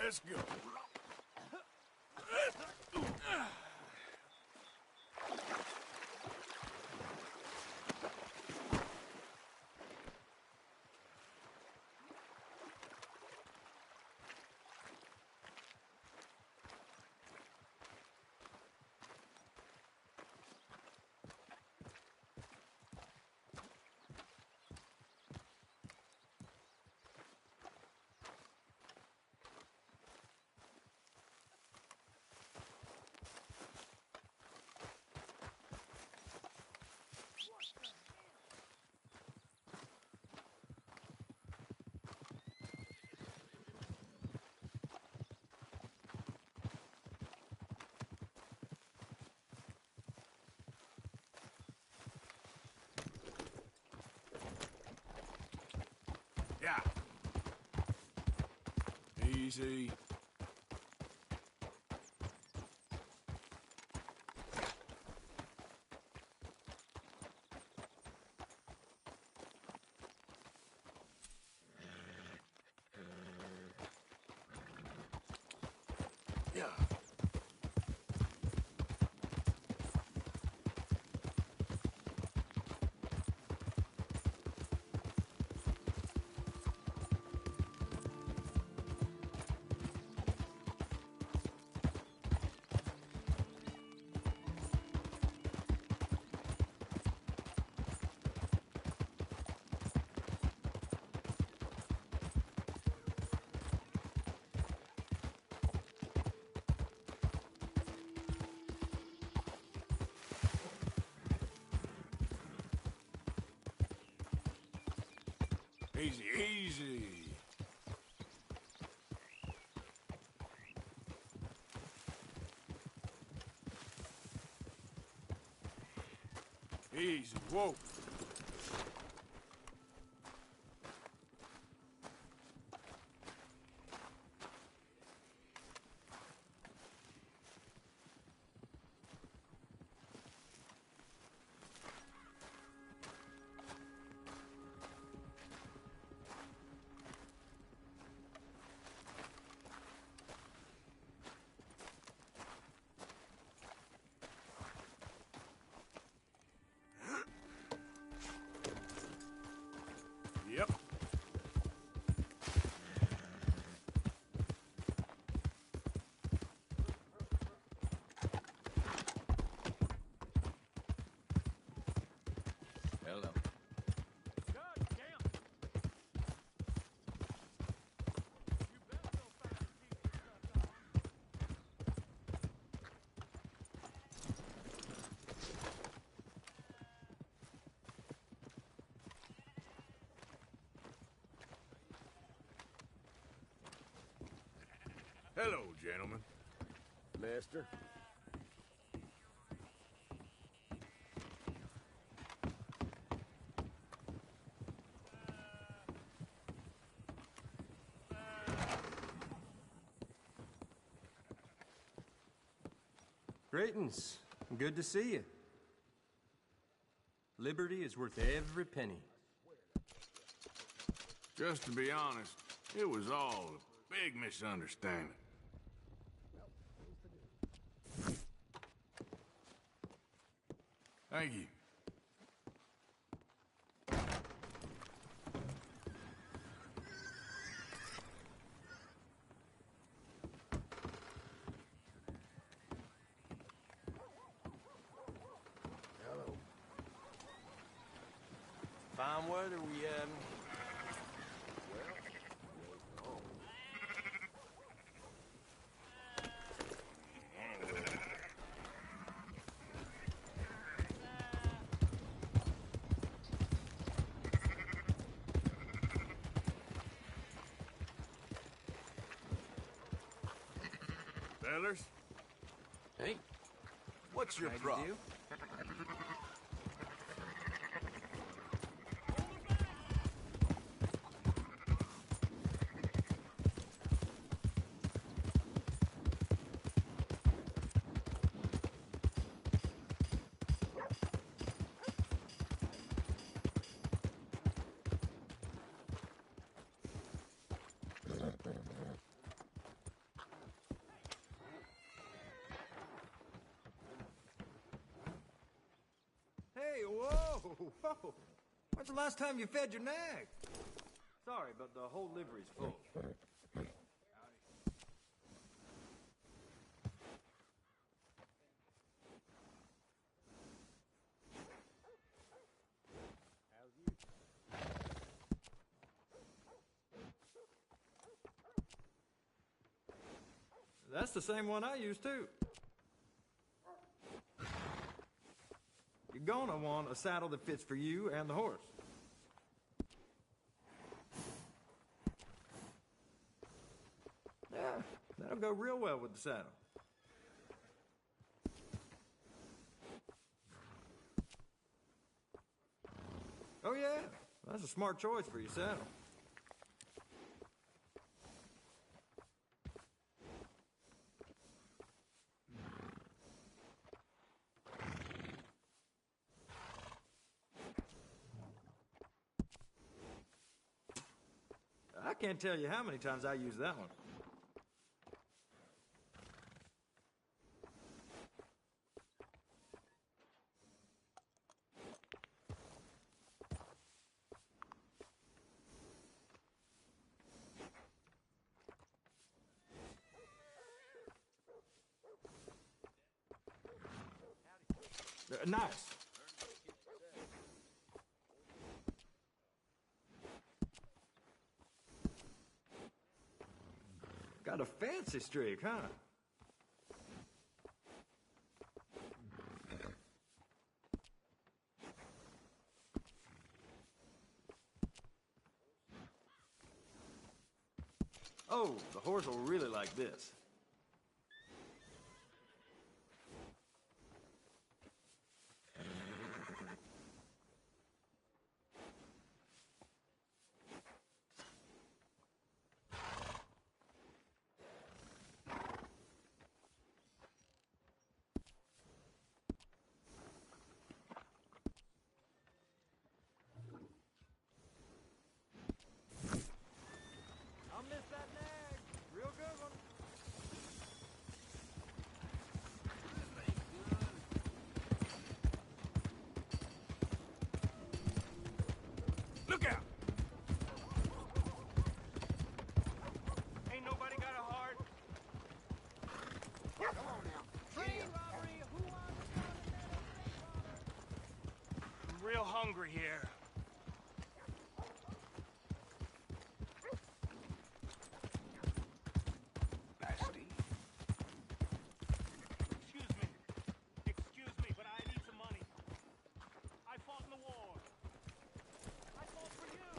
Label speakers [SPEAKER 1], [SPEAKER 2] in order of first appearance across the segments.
[SPEAKER 1] Let's go. Yeah. Easy. Yeah. Easy, easy. Easy, whoa. Yep.
[SPEAKER 2] Hello.
[SPEAKER 1] Hello, gentlemen.
[SPEAKER 3] Master?
[SPEAKER 4] Greetings. Good to see you. Liberty is worth every penny.
[SPEAKER 1] Just to be honest, it was all a big misunderstanding. Thank you.
[SPEAKER 3] Hello.
[SPEAKER 4] Fine weather we having.
[SPEAKER 1] fellers.
[SPEAKER 3] Hey, what's your problem?
[SPEAKER 2] Hey, whoa, whoa. When's the last time you fed your nag? Sorry, but the whole livery's full. That's the same one I use, too. You're gonna want a saddle that fits for you and the horse. Yeah, that'll go real well with the saddle. Oh yeah, that's a smart choice for your saddle. I can't tell you how many times I use that one. Nice. Got a fancy streak, huh? Oh, the horse will really like this. I'll miss that nag. Real good one.
[SPEAKER 1] Look out! Ain't nobody got a heart.
[SPEAKER 3] Come on now.
[SPEAKER 1] Train robbery! Who wants I'm real hungry here. Nasty. Excuse me, but I need some money. I fought in the war. I fought for you.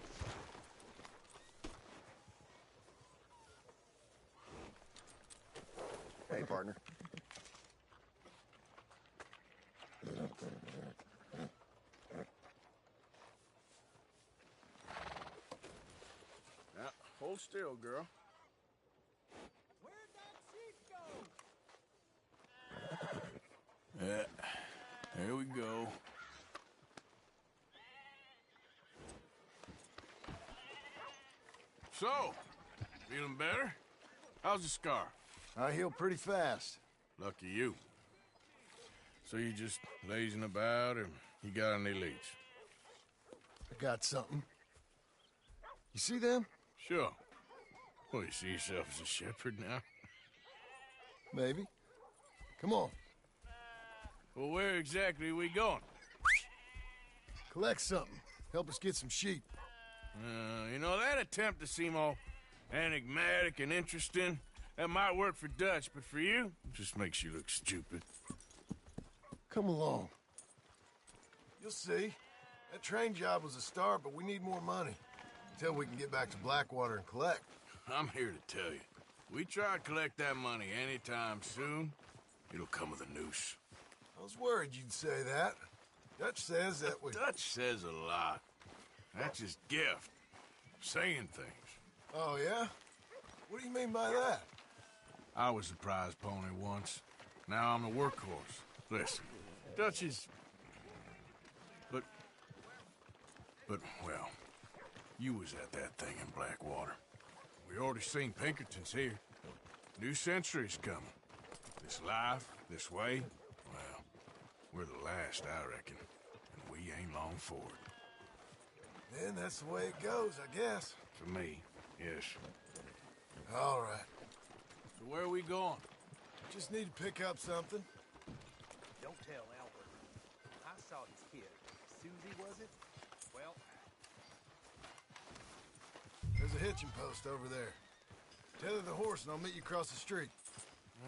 [SPEAKER 3] Hey, partner.
[SPEAKER 1] Now, hold still, girl.
[SPEAKER 2] Where'd that sheep go?
[SPEAKER 1] Yeah, here we go. So, feeling better? How's the scar?
[SPEAKER 3] I heal pretty fast.
[SPEAKER 1] Lucky you. So you just lazing about, or you got any leads?
[SPEAKER 3] I got something. You see them?
[SPEAKER 1] Sure. Well, you see yourself as a shepherd now?
[SPEAKER 3] Maybe. Come on.
[SPEAKER 1] Well, where exactly are we going?
[SPEAKER 3] Collect something. Help us get some sheep.
[SPEAKER 1] You know, that attempt to seem all enigmatic and interesting, that might work for Dutch, but for you, it just makes you look stupid.
[SPEAKER 3] Come along. You'll see. That train job was a start, but we need more money. Until we can get back to Blackwater and collect.
[SPEAKER 1] I'm here to tell you, We try to collect that money anytime soon, it'll come with a noose.
[SPEAKER 3] I was worried you'd say that. Dutch says that we...
[SPEAKER 1] Dutch says a lot. That's his gift. Saying things.
[SPEAKER 3] Oh, yeah? What do you mean by that?
[SPEAKER 1] I was the prize pony once. Now I'm the workhorse. Listen, Dutch is... But, well, you was at that thing in Blackwater. We already seen Pinkertons here. New century's coming. This life, this way, well, we're the last, I reckon. And we ain't long for it.
[SPEAKER 3] Then that's the way it goes, I guess.
[SPEAKER 1] For me, yes.
[SPEAKER 3] All right.
[SPEAKER 1] So where are we going?
[SPEAKER 3] Just need to pick up something.
[SPEAKER 5] Don't tell Albert. I saw his kid. Susie, was it? Well,
[SPEAKER 3] There's a hitching post over there. Tether the horse and I'll meet you across the street.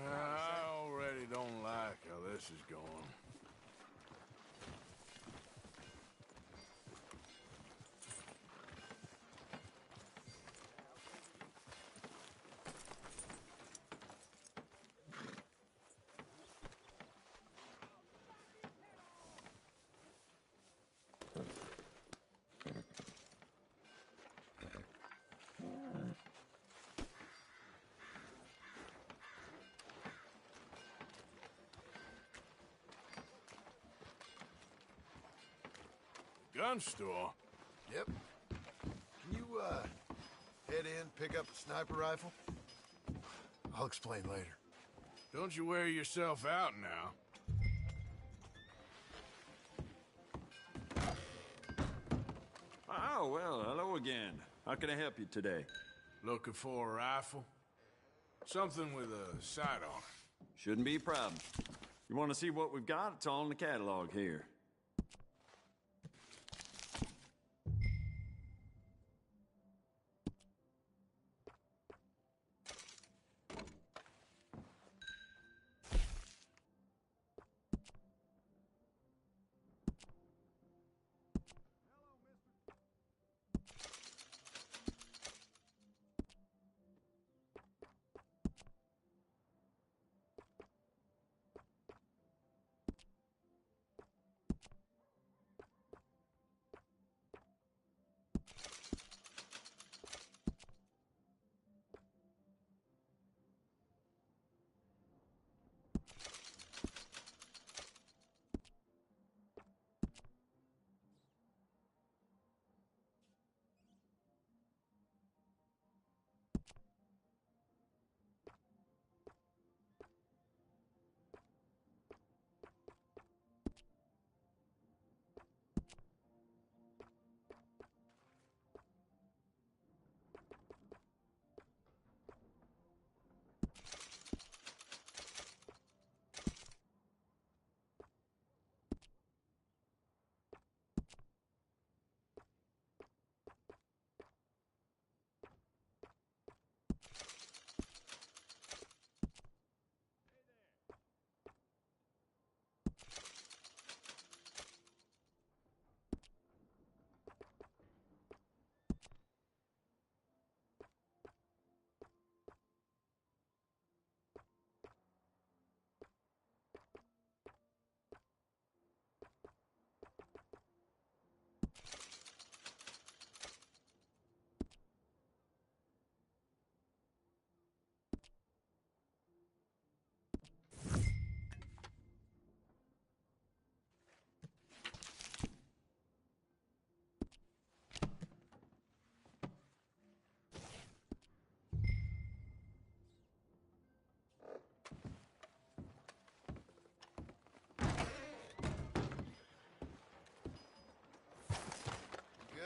[SPEAKER 1] I already don't like how this is going. Gun store?
[SPEAKER 3] Yep. Can you, head in, pick up a sniper rifle? I'll explain later.
[SPEAKER 1] Don't you wear yourself out now.
[SPEAKER 6] Oh, well, hello again. How can I help you today?
[SPEAKER 1] Looking for a rifle? Something with a sight on it.
[SPEAKER 6] Shouldn't be a problem. You want to see what we've got? It's all in the catalog here.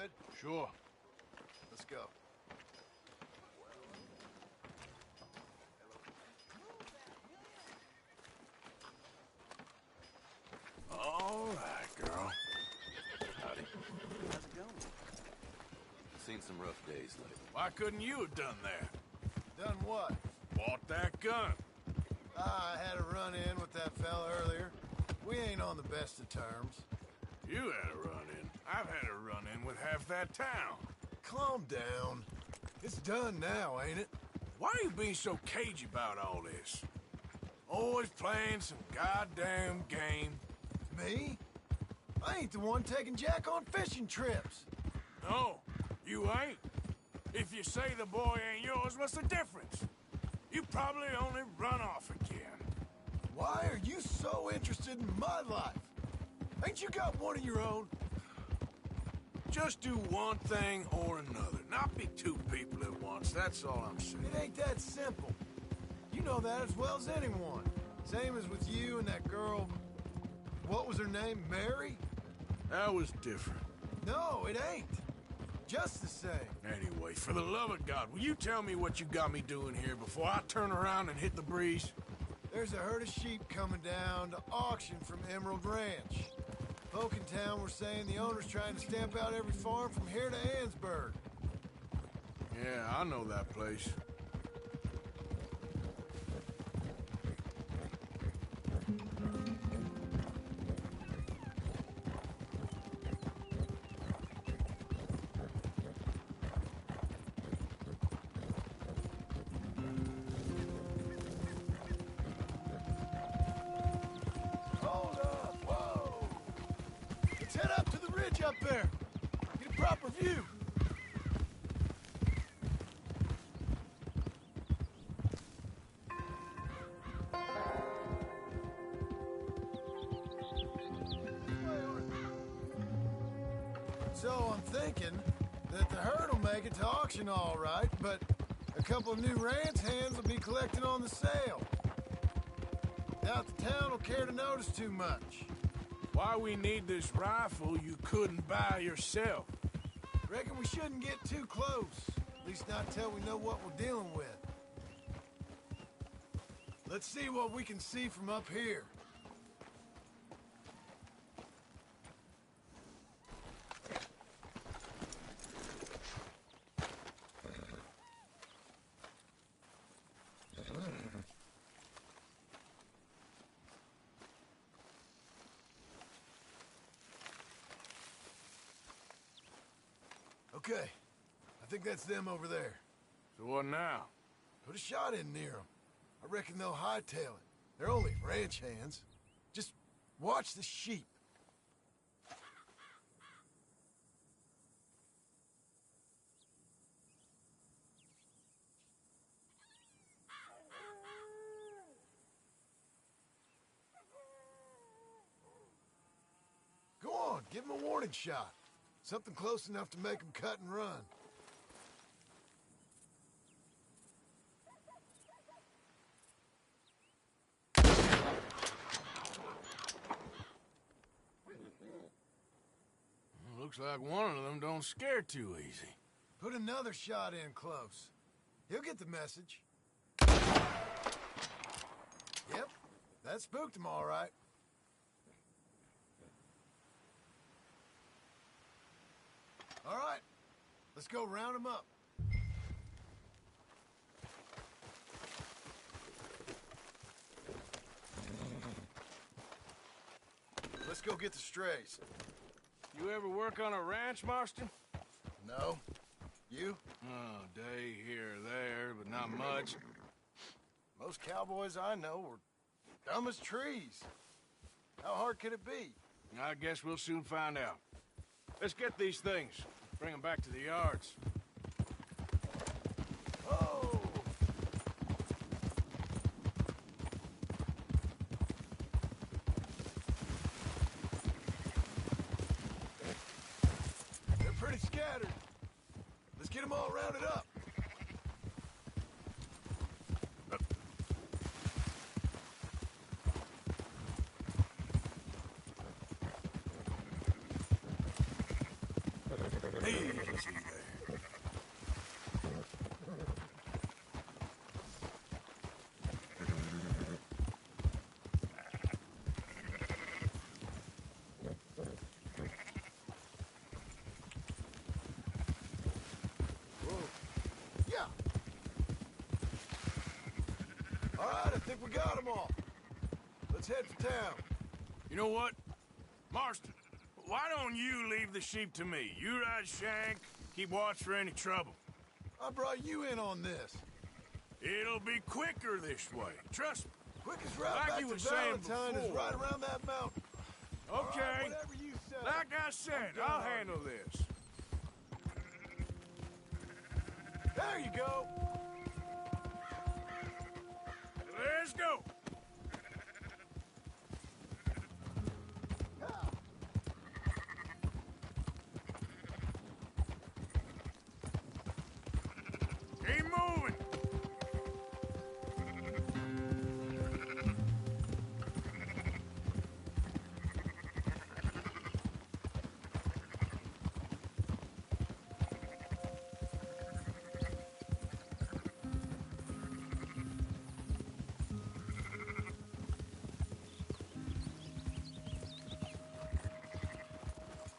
[SPEAKER 3] Good?
[SPEAKER 1] Sure.
[SPEAKER 3] Let's go.
[SPEAKER 1] All right, girl.
[SPEAKER 4] Howdy. How's it going? Seen some rough days lately.
[SPEAKER 1] Why couldn't you have done that?
[SPEAKER 3] Done what?
[SPEAKER 1] Bought that gun.
[SPEAKER 3] I had a run-in with that fella earlier. We ain't on the best of terms.
[SPEAKER 1] You had a run-in. I've had a run-in with half that town.
[SPEAKER 3] Calm down. It's done now, ain't it?
[SPEAKER 1] Why are you being so cagey about all this? Always playing some goddamn game.
[SPEAKER 3] Me? I ain't the one taking Jack on fishing trips.
[SPEAKER 1] No, you ain't. If you say the boy ain't yours, what's the difference? You probably only run off again.
[SPEAKER 3] Why are you so interested in my life? Ain't you got one of your own?
[SPEAKER 1] Just do one thing or another. Not be two people at once, that's all I'm saying.
[SPEAKER 3] It ain't that simple. You know that as well as anyone. Same as with you and that girl... What was her name? Mary?
[SPEAKER 1] That was different.
[SPEAKER 3] No, it ain't. Just the same.
[SPEAKER 1] Anyway, for the love of God, will you tell me what you got me doing here before I turn around and hit the breeze?
[SPEAKER 3] There's a herd of sheep coming down to auction from Emerald Ranch. Folk in town were saying the owner's trying to stamp out every farm from here to Ansburg.
[SPEAKER 1] Yeah, I know that place.
[SPEAKER 3] Hold up! Whoa! Let's head up to the ridge up there. Get a proper view. So I'm thinking that the herd will make it to auction all right, but a couple of new ranch hands will be collecting on the sale. Doubt the town will care to notice too much.
[SPEAKER 1] Why we need this rifle you couldn't buy yourself?
[SPEAKER 3] Reckon we shouldn't get too close. At least not till we know what we're dealing with. Let's see what we can see from up here. Okay, I think that's them over there.
[SPEAKER 1] So what now?
[SPEAKER 3] Put a shot in near them. I reckon they'll hightail it. They're only ranch hands. Just watch the sheep. Go on, give them a warning shot. Something close enough to make them cut and run.
[SPEAKER 1] Looks like one of them don't scare too easy.
[SPEAKER 3] Put another shot in close. He'll get the message. Yep, that spooked him all right. All right, let's go round him up. Let's go get the strays.
[SPEAKER 1] You ever work on a ranch, Marston?
[SPEAKER 3] No. You?
[SPEAKER 1] Oh, day here or there, but not much.
[SPEAKER 3] Most cowboys I know were dumb as trees. How hard could it be?
[SPEAKER 1] I guess we'll soon find out. Let's get these things. Bring them back to the yards.
[SPEAKER 3] Oh! They're pretty scattered. Let's get them all rounded up.
[SPEAKER 1] Easy there.
[SPEAKER 3] Whoa. Yeah. All right, I think we got them all. Let's head for town.
[SPEAKER 1] You know what? Marston, why don't you leave the sheep to me? You ride Shank, keep watch for any trouble.
[SPEAKER 3] I brought you in on this.
[SPEAKER 1] It'll be quicker this way. Trust me.
[SPEAKER 3] Quickest route
[SPEAKER 1] Like
[SPEAKER 3] back
[SPEAKER 1] you
[SPEAKER 3] to
[SPEAKER 1] were saying
[SPEAKER 3] Valentine is
[SPEAKER 1] before.
[SPEAKER 3] right around that mountain. All right,
[SPEAKER 1] Okay.
[SPEAKER 3] whatever you say.
[SPEAKER 1] Like I said,
[SPEAKER 3] I'm done
[SPEAKER 1] I'll
[SPEAKER 3] arguing.
[SPEAKER 1] handle this.
[SPEAKER 3] There you go.
[SPEAKER 1] Let's go. Keep moving.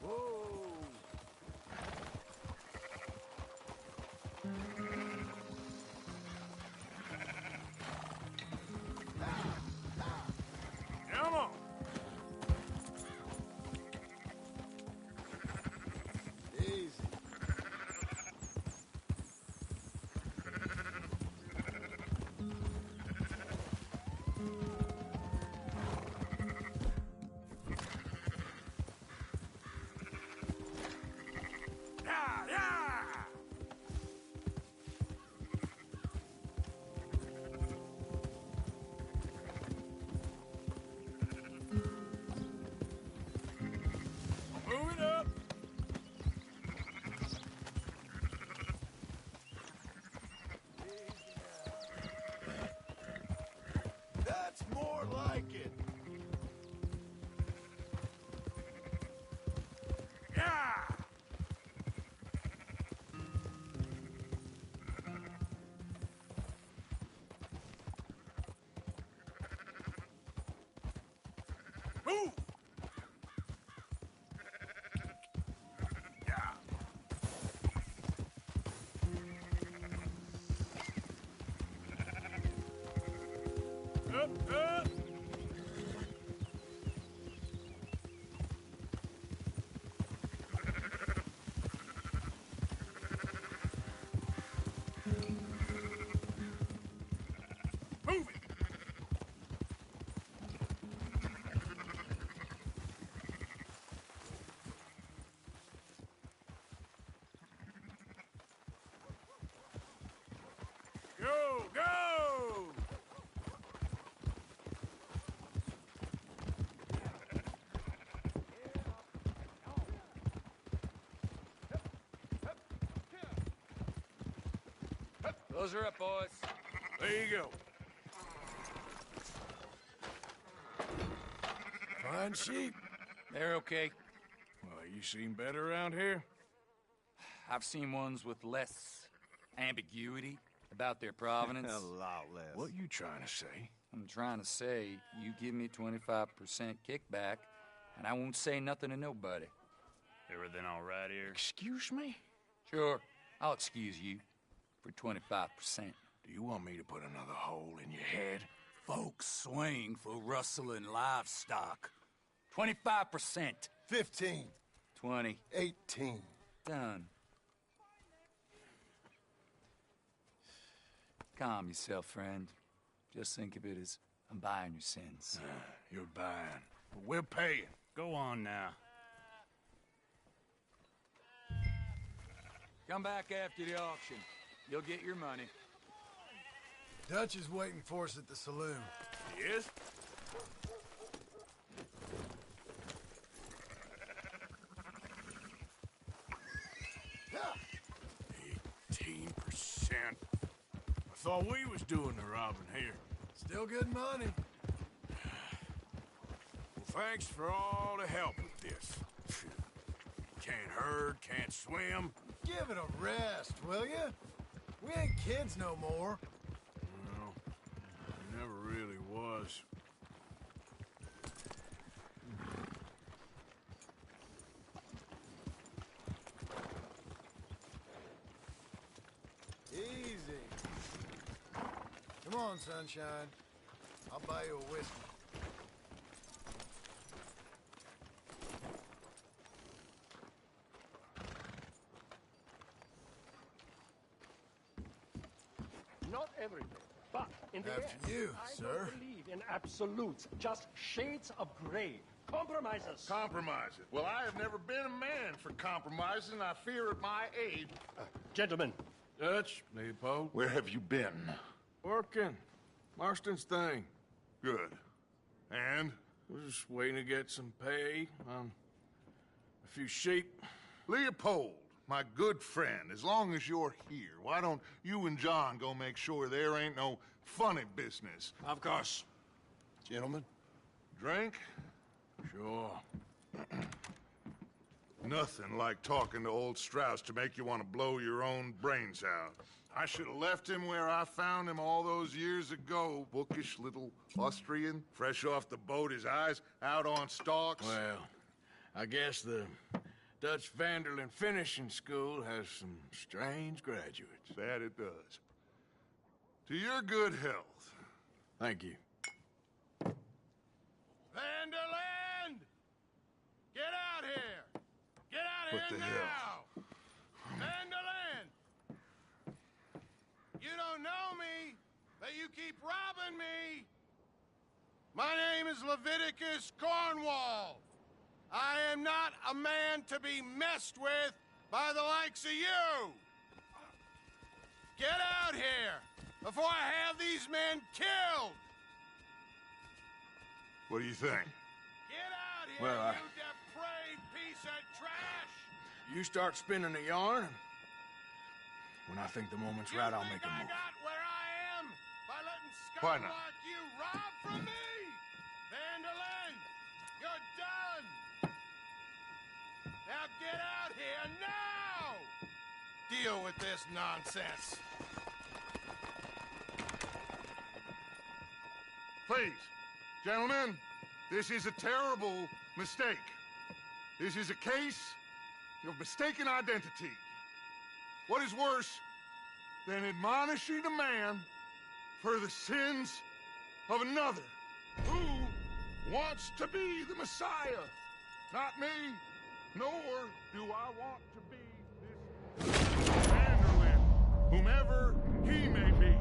[SPEAKER 3] Whoa.
[SPEAKER 1] Come on.
[SPEAKER 3] Easy.
[SPEAKER 1] Yeah, yeah. Move it up.
[SPEAKER 3] That's more like it.
[SPEAKER 1] Yeah. Move. Yeah. Up, up. Move it. Go, go!
[SPEAKER 5] Close her up, boys.
[SPEAKER 1] There you go.
[SPEAKER 3] Fine sheep.
[SPEAKER 5] They're okay.
[SPEAKER 1] Well, you seem better around here.
[SPEAKER 5] I've seen ones with less ambiguity about their provenance.
[SPEAKER 6] A lot less.
[SPEAKER 1] What you trying to say?
[SPEAKER 5] I'm trying to say, you give me 25% kickback, and I won't say nothing to nobody.
[SPEAKER 7] Everything all right here?
[SPEAKER 1] Excuse me?
[SPEAKER 5] Sure, I'll excuse you for 25%.
[SPEAKER 1] Do you want me to put another hole in your head?
[SPEAKER 5] Folks swing for rustling livestock. 25%.
[SPEAKER 3] 15.
[SPEAKER 5] 20.
[SPEAKER 3] 18.
[SPEAKER 5] Done. Calm yourself, friend. Just think of it as I'm buying your sins.
[SPEAKER 1] You're buying. But we're paying.
[SPEAKER 7] Go on now.
[SPEAKER 5] Come back after the auction. You'll get your money.
[SPEAKER 3] Dutch is waiting for us at the saloon.
[SPEAKER 1] Yes?
[SPEAKER 3] Yeah.
[SPEAKER 1] 18%. I thought we was doing the robbing here.
[SPEAKER 3] Still good money.
[SPEAKER 1] Well, thanks for all the help with this. Can't herd, can't swim.
[SPEAKER 3] Give it a rest, will ya? We ain't kids no more.
[SPEAKER 1] No, it never really was.
[SPEAKER 3] Easy. Come on, sunshine. I'll buy you a whiskey.
[SPEAKER 8] No not everything. But in the
[SPEAKER 3] After
[SPEAKER 8] end,
[SPEAKER 3] you,
[SPEAKER 8] I
[SPEAKER 3] sir.
[SPEAKER 8] don't believe in absolutes, just shades of gray. Compromises.
[SPEAKER 9] Compromise it. Well, I have never been a man for compromising. I fear at my age.
[SPEAKER 8] Gentlemen,
[SPEAKER 1] Dutch, Leopold.
[SPEAKER 9] Where have you been?
[SPEAKER 1] Working. Marston's thing.
[SPEAKER 9] Good. And?
[SPEAKER 1] We're just waiting to get some pay on a few sheep.
[SPEAKER 9] Leopold, my good friend, as long as you're here, why don't you and John go make sure there ain't no funny business?
[SPEAKER 1] Of course.
[SPEAKER 9] Gentlemen, drink?
[SPEAKER 1] Sure.
[SPEAKER 9] Nothing like talking to old Strauss to make you want to blow your own brains out. I should have left him where I found him all those years ago. Bookish little Austrian, fresh off the boat, his eyes out on stalks.
[SPEAKER 1] Well, I guess the Dutch Vanderlyn Finishing School has some strange graduates.
[SPEAKER 9] That it does. To your good health.
[SPEAKER 1] Thank you.
[SPEAKER 3] Vanderland! Get out here! Get out
[SPEAKER 9] What
[SPEAKER 3] here
[SPEAKER 9] the
[SPEAKER 3] now!
[SPEAKER 9] hell?
[SPEAKER 3] Vanderland! You don't know me, but you keep robbing me! My name is Leviticus Cornwall. I am not a man to be messed with by the likes of you! Get out here before I have these men killed!
[SPEAKER 9] What do you think?
[SPEAKER 3] Get out here,
[SPEAKER 1] Well,
[SPEAKER 3] you depraved piece of trash!
[SPEAKER 1] You start spinning a yarn, and when I think the moment's right, I'll make a
[SPEAKER 3] I
[SPEAKER 1] move.
[SPEAKER 3] got where I am by letting
[SPEAKER 9] Why
[SPEAKER 3] scum
[SPEAKER 9] not?
[SPEAKER 3] like you rob from me! Vanderlyn, you're done! Now get out here now! Deal with this nonsense.
[SPEAKER 9] Please, gentlemen, this is a terrible mistake. This is a case of mistaken identity. What is worse than admonishing a man for the sins of another who wants to be the Messiah? Not me, nor do I want to be this Vanderlyn, whomever he may be.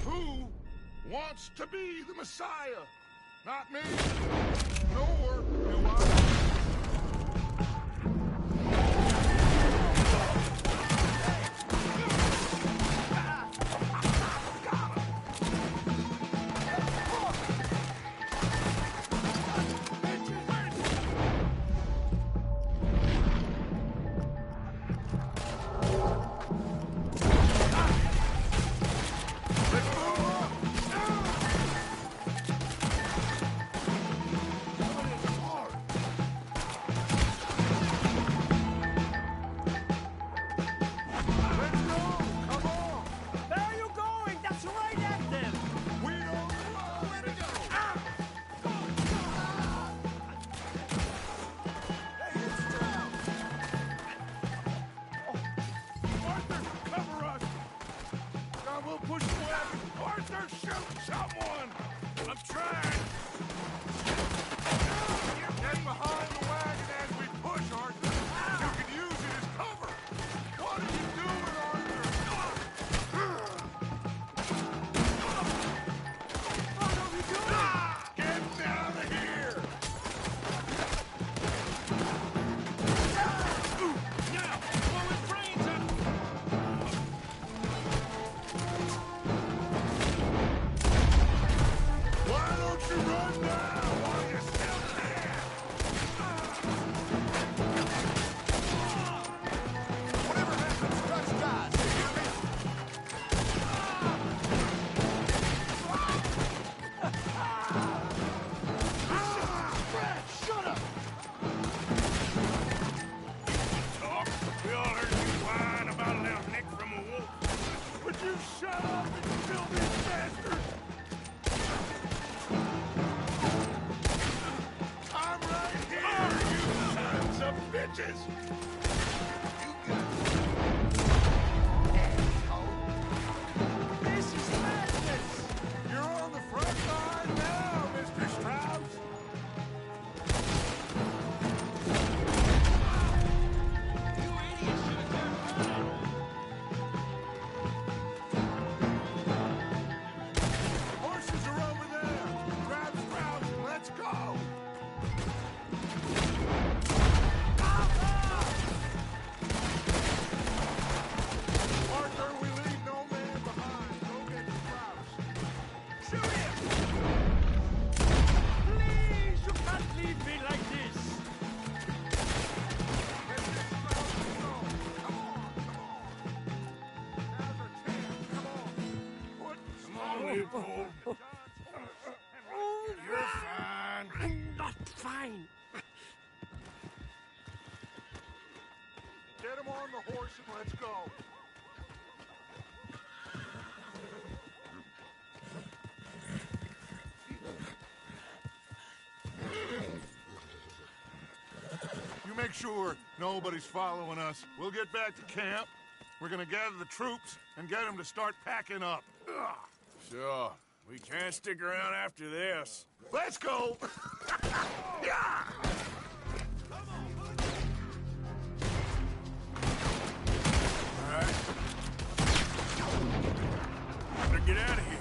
[SPEAKER 9] Who wants to be the Messiah? Not me, nor do I.
[SPEAKER 8] where are you going? That's right at them!
[SPEAKER 9] We don't know where to go. Arthur, cover us! God will push the wagon! Arthur, shoot someone! I'm trying! Get behind the wagon as we push, Arthur! You can use it as cover! What are you doing, Arthur? What are you doing? Get out of here! Now, blow his brains out! Why don't you run now while you're still there? Whatever happens, Dutch dies, you hear me? Brad, shut up!
[SPEAKER 1] Talk. We all heard you whine about a little nick from a wolf.
[SPEAKER 9] Would you shut up and kill this bastard? I'm right here, you son of bitches!
[SPEAKER 5] This is madness!
[SPEAKER 9] You're on the front line now, Mr. Strauss! Horses are over there! Grab Strauss and let's go! Arthur, we leave no man behind. Go get Strauss.
[SPEAKER 5] Shoot him! Please, you can't leave me like this!
[SPEAKER 9] Get this Strauss and go. Come on, come on. Now's our chance. Come on. Put
[SPEAKER 1] Come on, Leopold. You're fine.
[SPEAKER 8] I'm not fine.
[SPEAKER 9] Get him on the horse and let's go. You make sure nobody's following us. We'll get back to camp. We're gonna gather the troops and get them to start packing up. Ugh.
[SPEAKER 1] Sure. We can't stick around after this.
[SPEAKER 9] Let's go! Yeah!
[SPEAKER 1] All right. Better get out of here.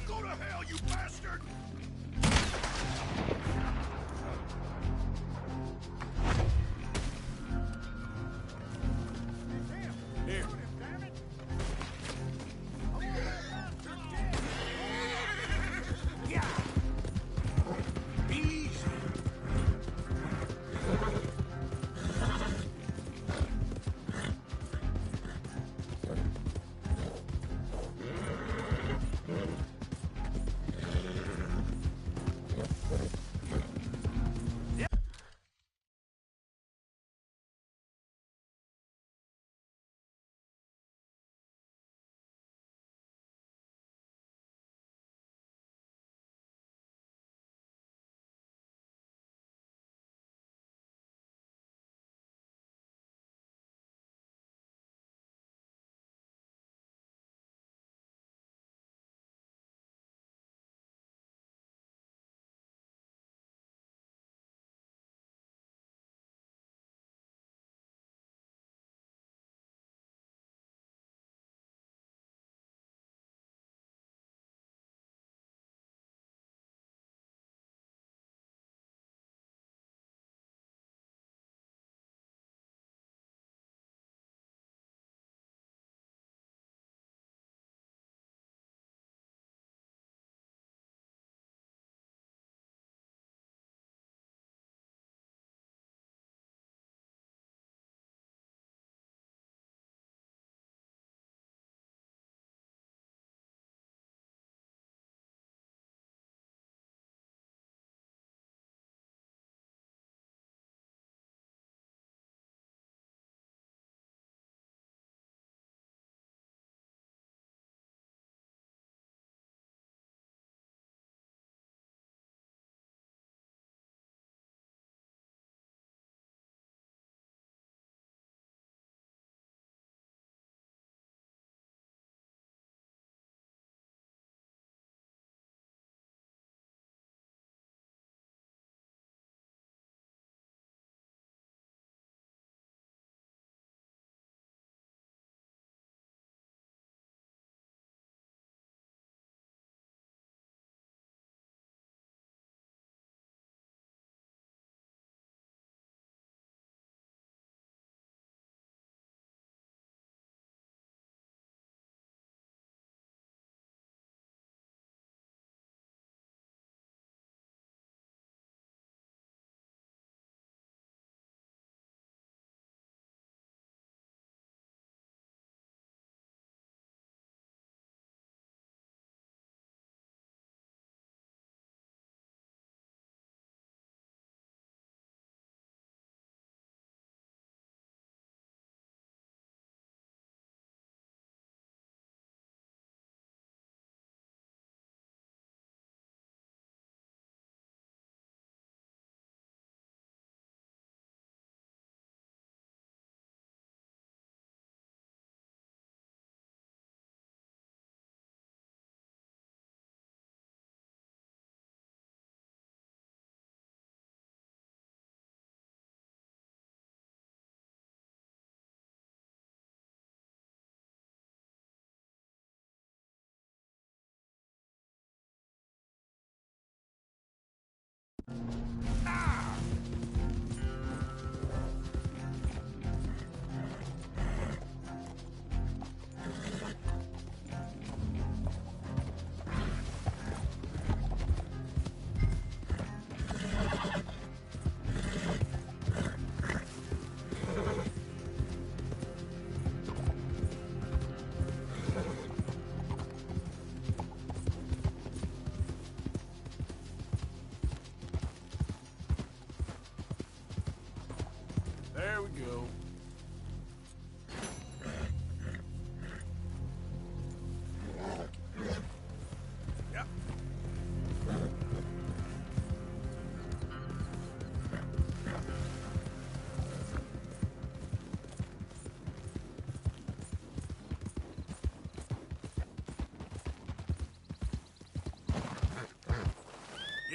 [SPEAKER 9] Go to hell, you bastard!
[SPEAKER 1] Here.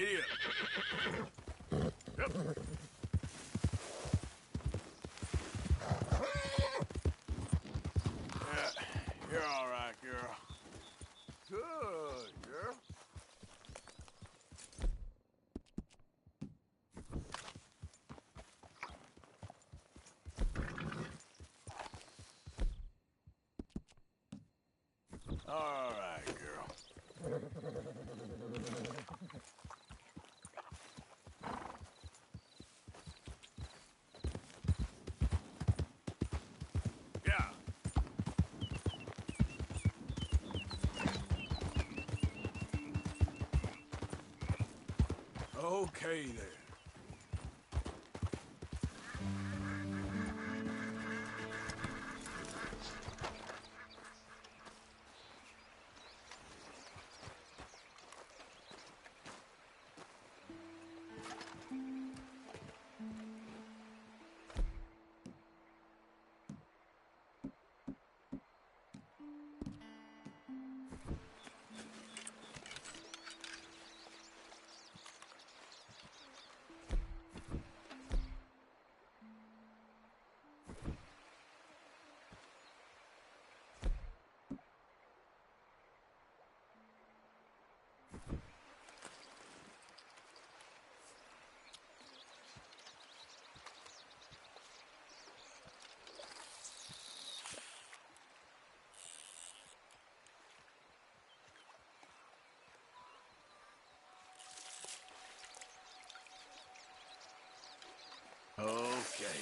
[SPEAKER 1] Giddy up. Yep. Yeah, you're all right, girl. Good, girl. All right, girl. Yeah. Okay, there. Okay.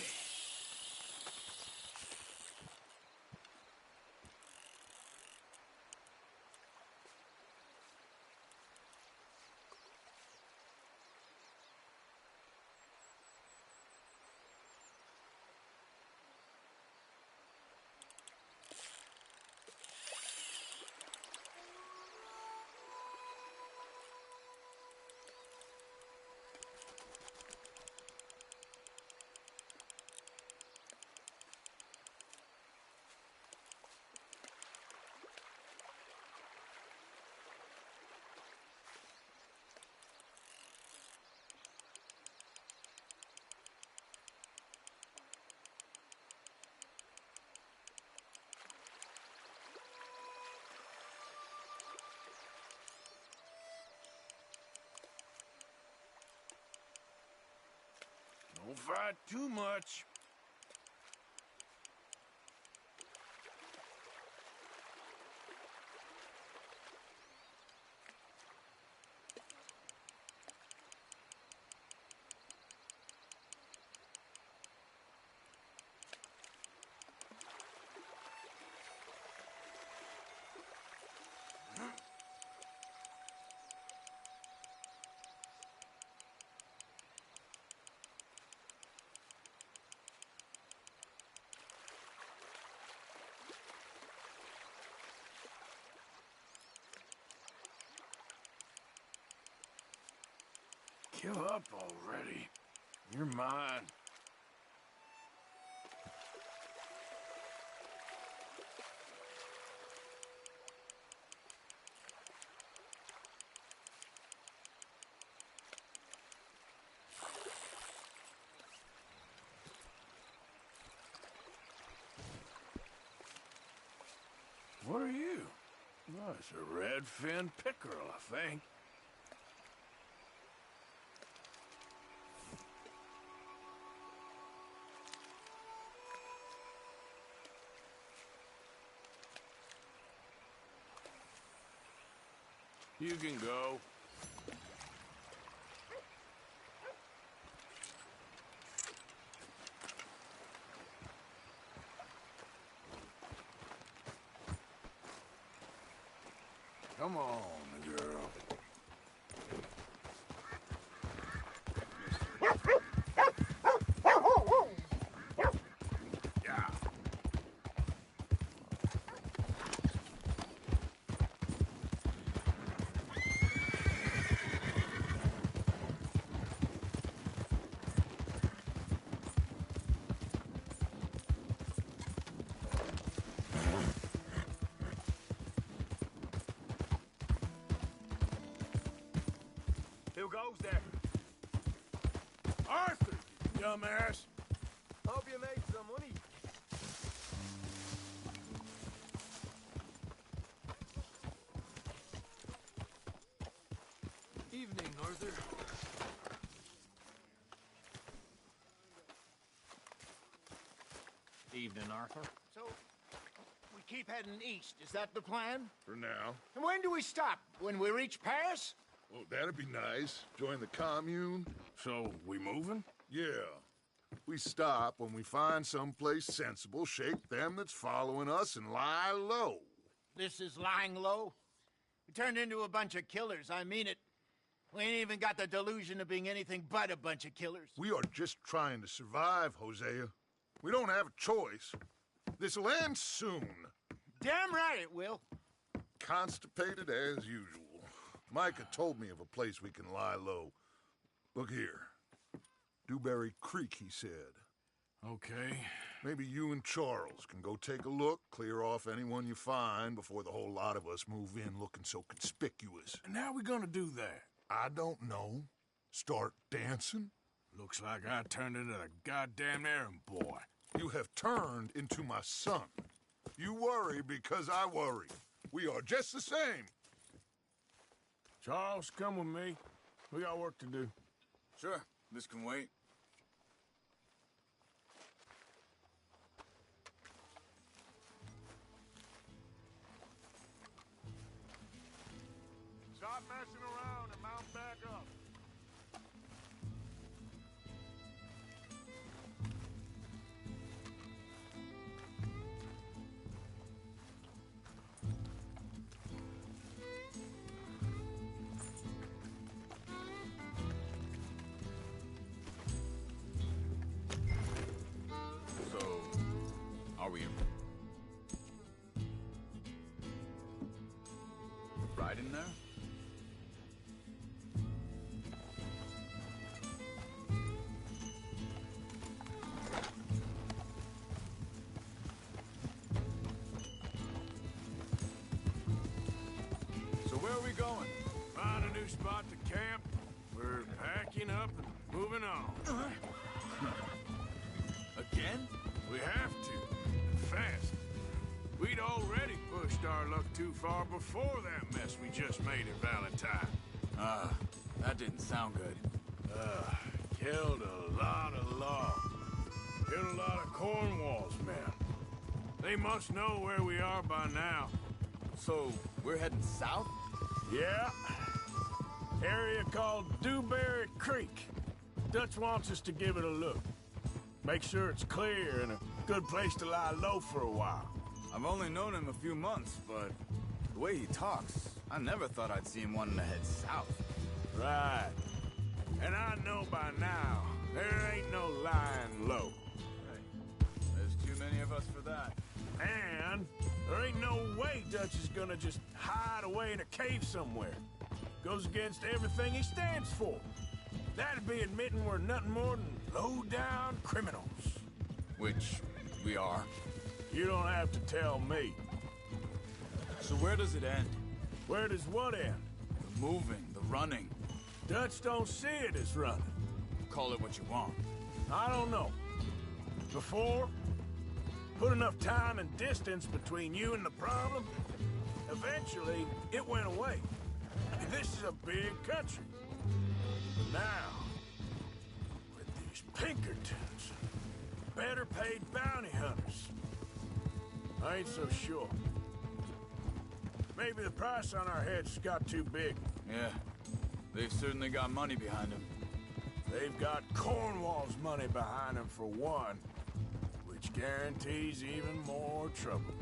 [SPEAKER 1] Don't fight too much. Give up already. You're mine. What are you? Oh, it's a red-fin pickerel, I think. You can go. Come on, girl. Yeah.
[SPEAKER 5] Who goes there?
[SPEAKER 1] Arthur, you dumbass!
[SPEAKER 5] Hope you made some money.
[SPEAKER 2] Evening, Arthur.
[SPEAKER 5] Evening, Arthur.
[SPEAKER 10] So, we keep heading east. Is that the plan?
[SPEAKER 9] For now.
[SPEAKER 10] And when do we stop? When we reach Paris?
[SPEAKER 9] Oh, that'd be nice. Join the commune.
[SPEAKER 1] So, we moving?
[SPEAKER 9] Yeah. We stop when we find someplace sensible, shake them that's following us, and lie low.
[SPEAKER 10] This is lying low? We turned into a bunch of killers, I mean it. We ain't even got the delusion of being anything but a bunch of killers.
[SPEAKER 9] We are just trying to survive, Hosea. We don't have a choice. This'll end soon.
[SPEAKER 10] Damn right it will.
[SPEAKER 9] Constipated as usual. Micah told me of a place we can lie low. Look here. Dewberry Creek, he said.
[SPEAKER 1] Okay.
[SPEAKER 9] Maybe you and Charles can go take a look, clear off anyone you find before the whole lot of us move in looking so conspicuous.
[SPEAKER 1] And how we gonna do that?
[SPEAKER 9] I don't know. Start dancing?
[SPEAKER 1] Looks like I turned into the goddamn errand boy.
[SPEAKER 9] You have turned into my son. You worry because I worry. We are just the same.
[SPEAKER 1] Charles, come with me. We got work to do.
[SPEAKER 11] Sure, this can wait.
[SPEAKER 9] Stop messing around and mount back up.
[SPEAKER 11] So, are we right in there? So where are we going?
[SPEAKER 1] Find a new spot to camp. We're packing up and moving on.
[SPEAKER 11] Again?
[SPEAKER 1] We have to. And fast. We'd already pushed our luck too far before that mess we just made at Valentine.
[SPEAKER 11] That didn't sound good.
[SPEAKER 1] Killed a lot of law. Killed a lot of Cornwall's men. They must know where we are by now.
[SPEAKER 11] So, we're heading south?
[SPEAKER 1] Yeah. Area called Dewberry Creek. Dutch wants us to give it a look. Make sure it's clear and a good place to lie low for a while.
[SPEAKER 11] I've only known him a few months, but the way he talks, I never thought I'd see him wanting to head south.
[SPEAKER 1] Right. And I know by now, there ain't no lying low.
[SPEAKER 11] There's too many of us for that.
[SPEAKER 1] And there ain't no way Dutch is gonna just hide away in a cave somewhere. Goes against everything he stands for. That'd be admitting we're nothing more than low-down criminals.
[SPEAKER 11] Which we are.
[SPEAKER 1] You don't have to tell me.
[SPEAKER 11] So where does it end?
[SPEAKER 1] Where does what end?
[SPEAKER 11] The moving, the running.
[SPEAKER 1] Dutch don't see it as running.
[SPEAKER 11] Call it what you want.
[SPEAKER 1] I don't know. Before, put enough time and distance between you and the problem, eventually it went away. This is a big country. But now, with these Pinkertons, better paid bounty hunters, I ain't so sure. Maybe the price on our heads got too big.
[SPEAKER 11] Yeah, they've certainly got money behind them.
[SPEAKER 1] They've got Cornwall's money behind them for one, which guarantees even more trouble.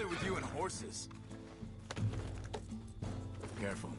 [SPEAKER 11] with you and horses? Careful.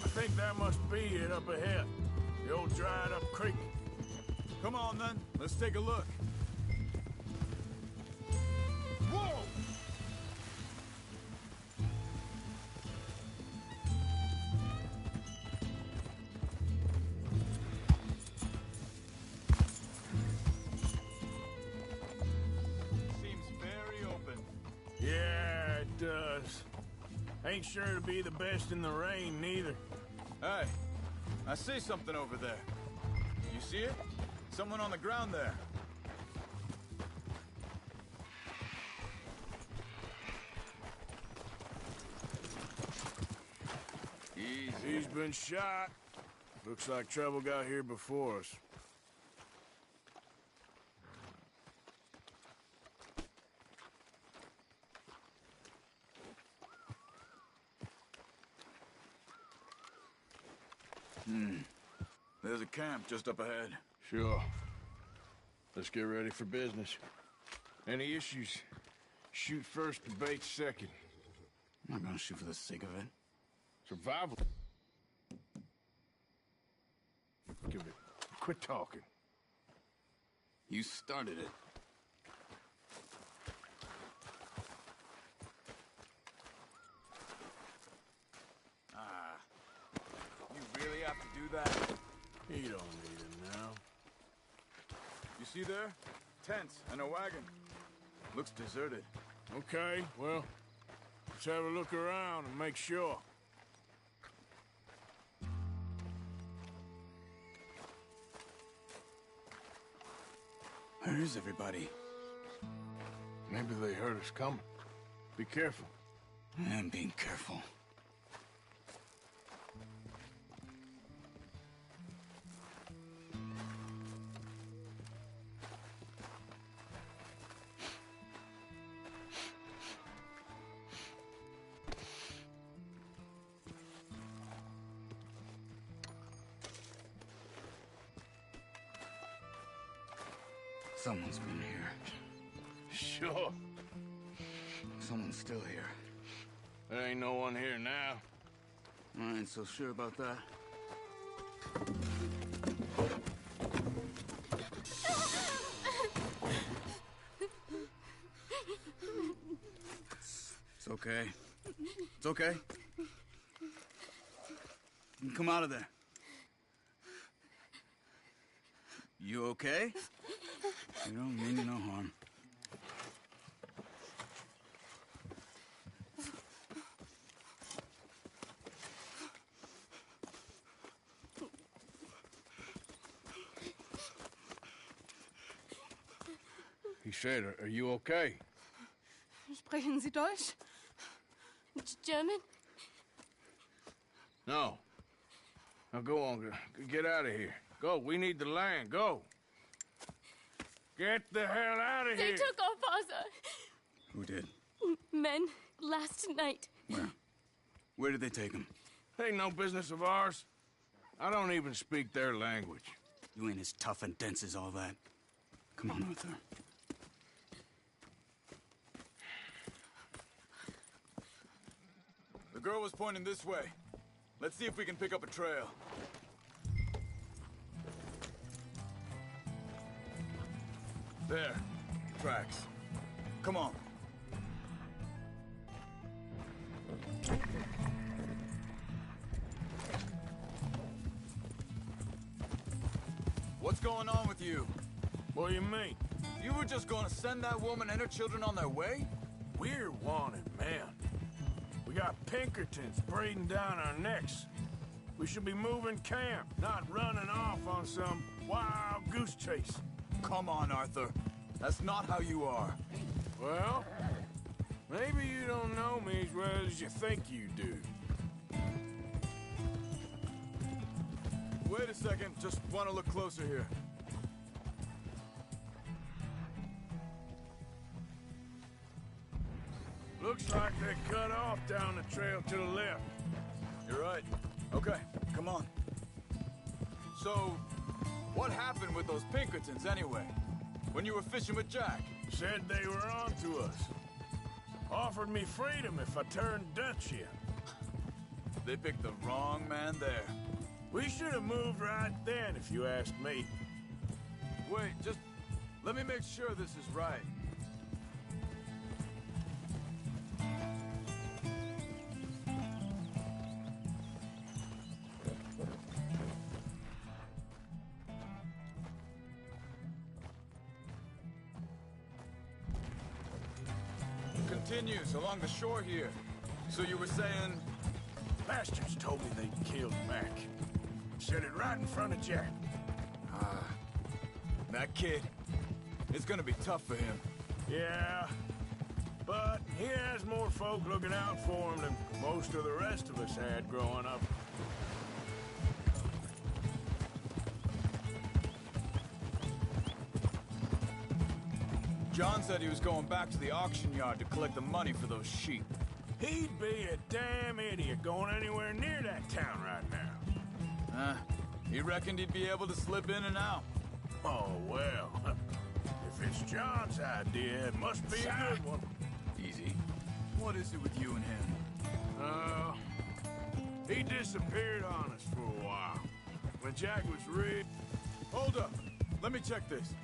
[SPEAKER 1] I think that must be it up ahead. The old dried up creek.
[SPEAKER 11] Come on, then. Let's take a look.
[SPEAKER 1] Whoa!
[SPEAKER 11] Seems very open.
[SPEAKER 1] Yeah, it does. Ain't sure to be the best in the rain, neither.
[SPEAKER 11] Hey, I see something over there. You see it? Someone on the ground there. Easy.
[SPEAKER 1] He's been shot. Looks like trouble got here before us.
[SPEAKER 11] There's a camp just up ahead.
[SPEAKER 1] Sure. Let's get ready for business. Any issues? Shoot first, debate second.
[SPEAKER 11] I'm not gonna shoot for the sake of it.
[SPEAKER 1] Survival. Give it. Quit talking.
[SPEAKER 11] You started it. You really have to do that?
[SPEAKER 1] You don't need it now.
[SPEAKER 11] You see there? Tents and a wagon. Looks deserted.
[SPEAKER 1] Okay, well, let's have a look around and make sure.
[SPEAKER 11] Where is everybody?
[SPEAKER 1] Maybe they heard us coming. Be careful.
[SPEAKER 11] I am being careful. Someone's been here.
[SPEAKER 1] Sure.
[SPEAKER 11] Someone's still here.
[SPEAKER 1] There ain't no one here now.
[SPEAKER 11] I ain't so sure about that. It's okay. It's okay. You can come out of there. You okay? You don't mean you no harm.
[SPEAKER 1] He said, are you okay?
[SPEAKER 12] Sprechen Sie Deutsch? German?
[SPEAKER 1] No. Now go on, get out of here. Go, we need the land, go. Get the hell out of
[SPEAKER 12] They
[SPEAKER 1] here.
[SPEAKER 12] took our father.
[SPEAKER 11] Who did?
[SPEAKER 12] Men, last night.
[SPEAKER 11] Where? Where did they take him?
[SPEAKER 1] Ain't no business of ours. I don't even speak their language.
[SPEAKER 11] You ain't as tough and dense as all that. Come on, Arthur.
[SPEAKER 13] The girl was pointing this way. Let's see if we can pick up a trail. There. Tracks. Come on. What's going on with you?
[SPEAKER 1] What do you mean?
[SPEAKER 13] You were just going to send that woman and her children on their way?
[SPEAKER 1] We're wanted, man. We got Pinkertons breathing down our necks. We should be moving camp, not running off on some wild goose chase.
[SPEAKER 13] Come on, Arthur. That's not how you are.
[SPEAKER 1] Well, maybe you don't know me as well as you think you do.
[SPEAKER 13] Wait a second. Just want to look closer here.
[SPEAKER 1] Looks like they cut off down the trail to the left.
[SPEAKER 13] You're right. Okay, come on. So, what happened with those Pinkertons anyway? When you were fishing with Jack?
[SPEAKER 1] Said they were on to us. Offered me freedom if I turned Dutch in.
[SPEAKER 13] They picked the wrong man there.
[SPEAKER 1] We should have moved right then, if you ask me.
[SPEAKER 13] Wait, just let me make sure this is right. Continues along the shore here. So you were saying...
[SPEAKER 1] Bastards told me they'd killed Mac. Said it right in front of Jack.
[SPEAKER 13] That kid, it's gonna be tough for him.
[SPEAKER 1] Yeah, but he has more folk looking out for him than most of the rest of us had growing up.
[SPEAKER 13] John said he was going back to the auction yard to collect the money for those sheep.
[SPEAKER 1] He'd be a damn idiot going anywhere near that town right now.
[SPEAKER 13] He reckoned he'd be able to slip in and out.
[SPEAKER 1] Oh, well. If it's John's idea, it must be a good one.
[SPEAKER 13] Easy. What is it with you and him?
[SPEAKER 1] He disappeared on us for a while. When Jack was real...
[SPEAKER 13] Hold up. Let me check this.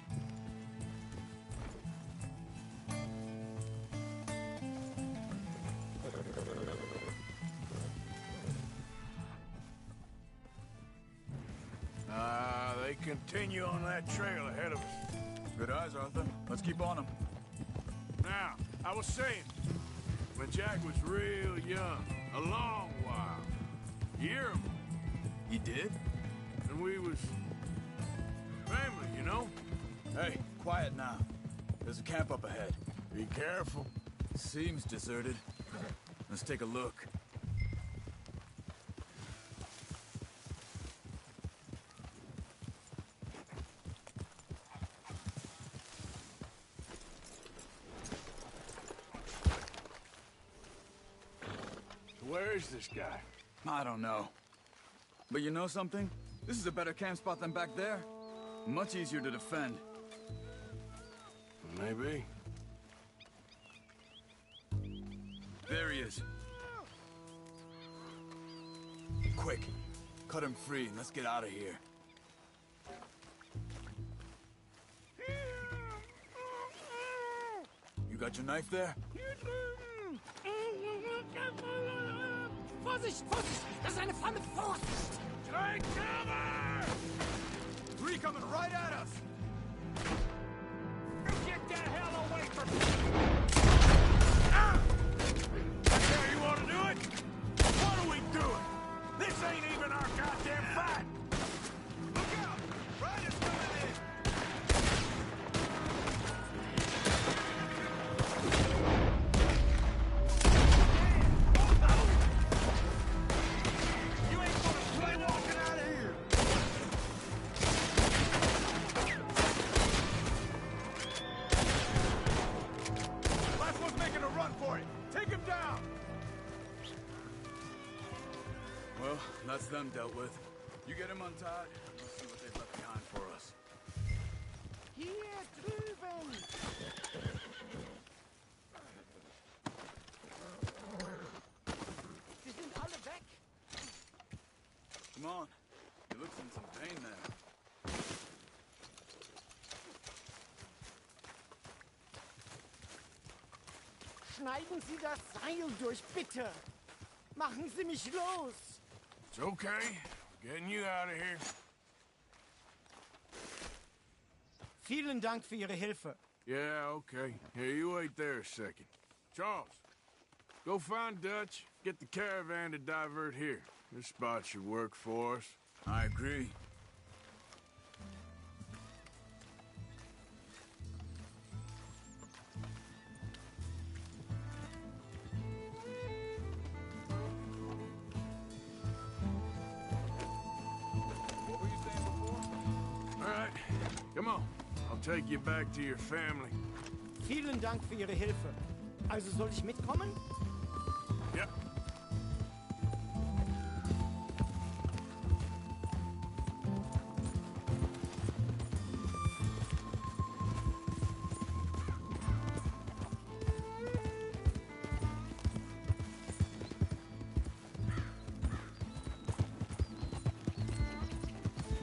[SPEAKER 1] They continue on that trail ahead of us.
[SPEAKER 13] Good eyes, Arthur. Let's keep on them.
[SPEAKER 1] Now, I was saying, when Jack was real young, a long while, you hear him?
[SPEAKER 13] He did?
[SPEAKER 1] And we was family, you know?
[SPEAKER 13] Hey, quiet now. There's a camp up ahead.
[SPEAKER 1] Be careful.
[SPEAKER 13] Seems deserted. Let's take a look.
[SPEAKER 1] Where is this guy?
[SPEAKER 13] I don't know. But you know something? This is a better camp spot than back there. Much easier to defend.
[SPEAKER 1] Maybe.
[SPEAKER 13] There he is. Quick, cut him free and let's get out of here. You got your knife there?
[SPEAKER 8] Vorsicht, Vorsicht! Das ist eine Falle! Vorsicht!
[SPEAKER 1] Take cover!
[SPEAKER 13] Three coming right at us!
[SPEAKER 8] Get the hell away from me!
[SPEAKER 1] That's how you want to do it? What are we doing? This ain't even our goddamn fight!
[SPEAKER 13] Look out! Riders coming in! Well, that's them dealt with. You get him untied, and we'll see what they've left behind for us.
[SPEAKER 10] Hier drüben! Sie sind alle weg!
[SPEAKER 13] Come on. He looks in some pain there.
[SPEAKER 10] Schneiden Sie das Seil durch, bitte! Machen Sie mich los!
[SPEAKER 1] It's okay. We're getting you out of here.
[SPEAKER 10] Vielen Dank für Ihre Hilfe.
[SPEAKER 1] Yeah, okay. Here, you wait there a second. Charles, go find Dutch. Get the caravan to divert here. This spot should work for us.
[SPEAKER 13] I agree. What were you saying before?
[SPEAKER 1] All right, come on. I'll take you back to your family.
[SPEAKER 10] Vielen Dank für Ihre Hilfe. Also soll ich mitkommen?
[SPEAKER 1] Yep.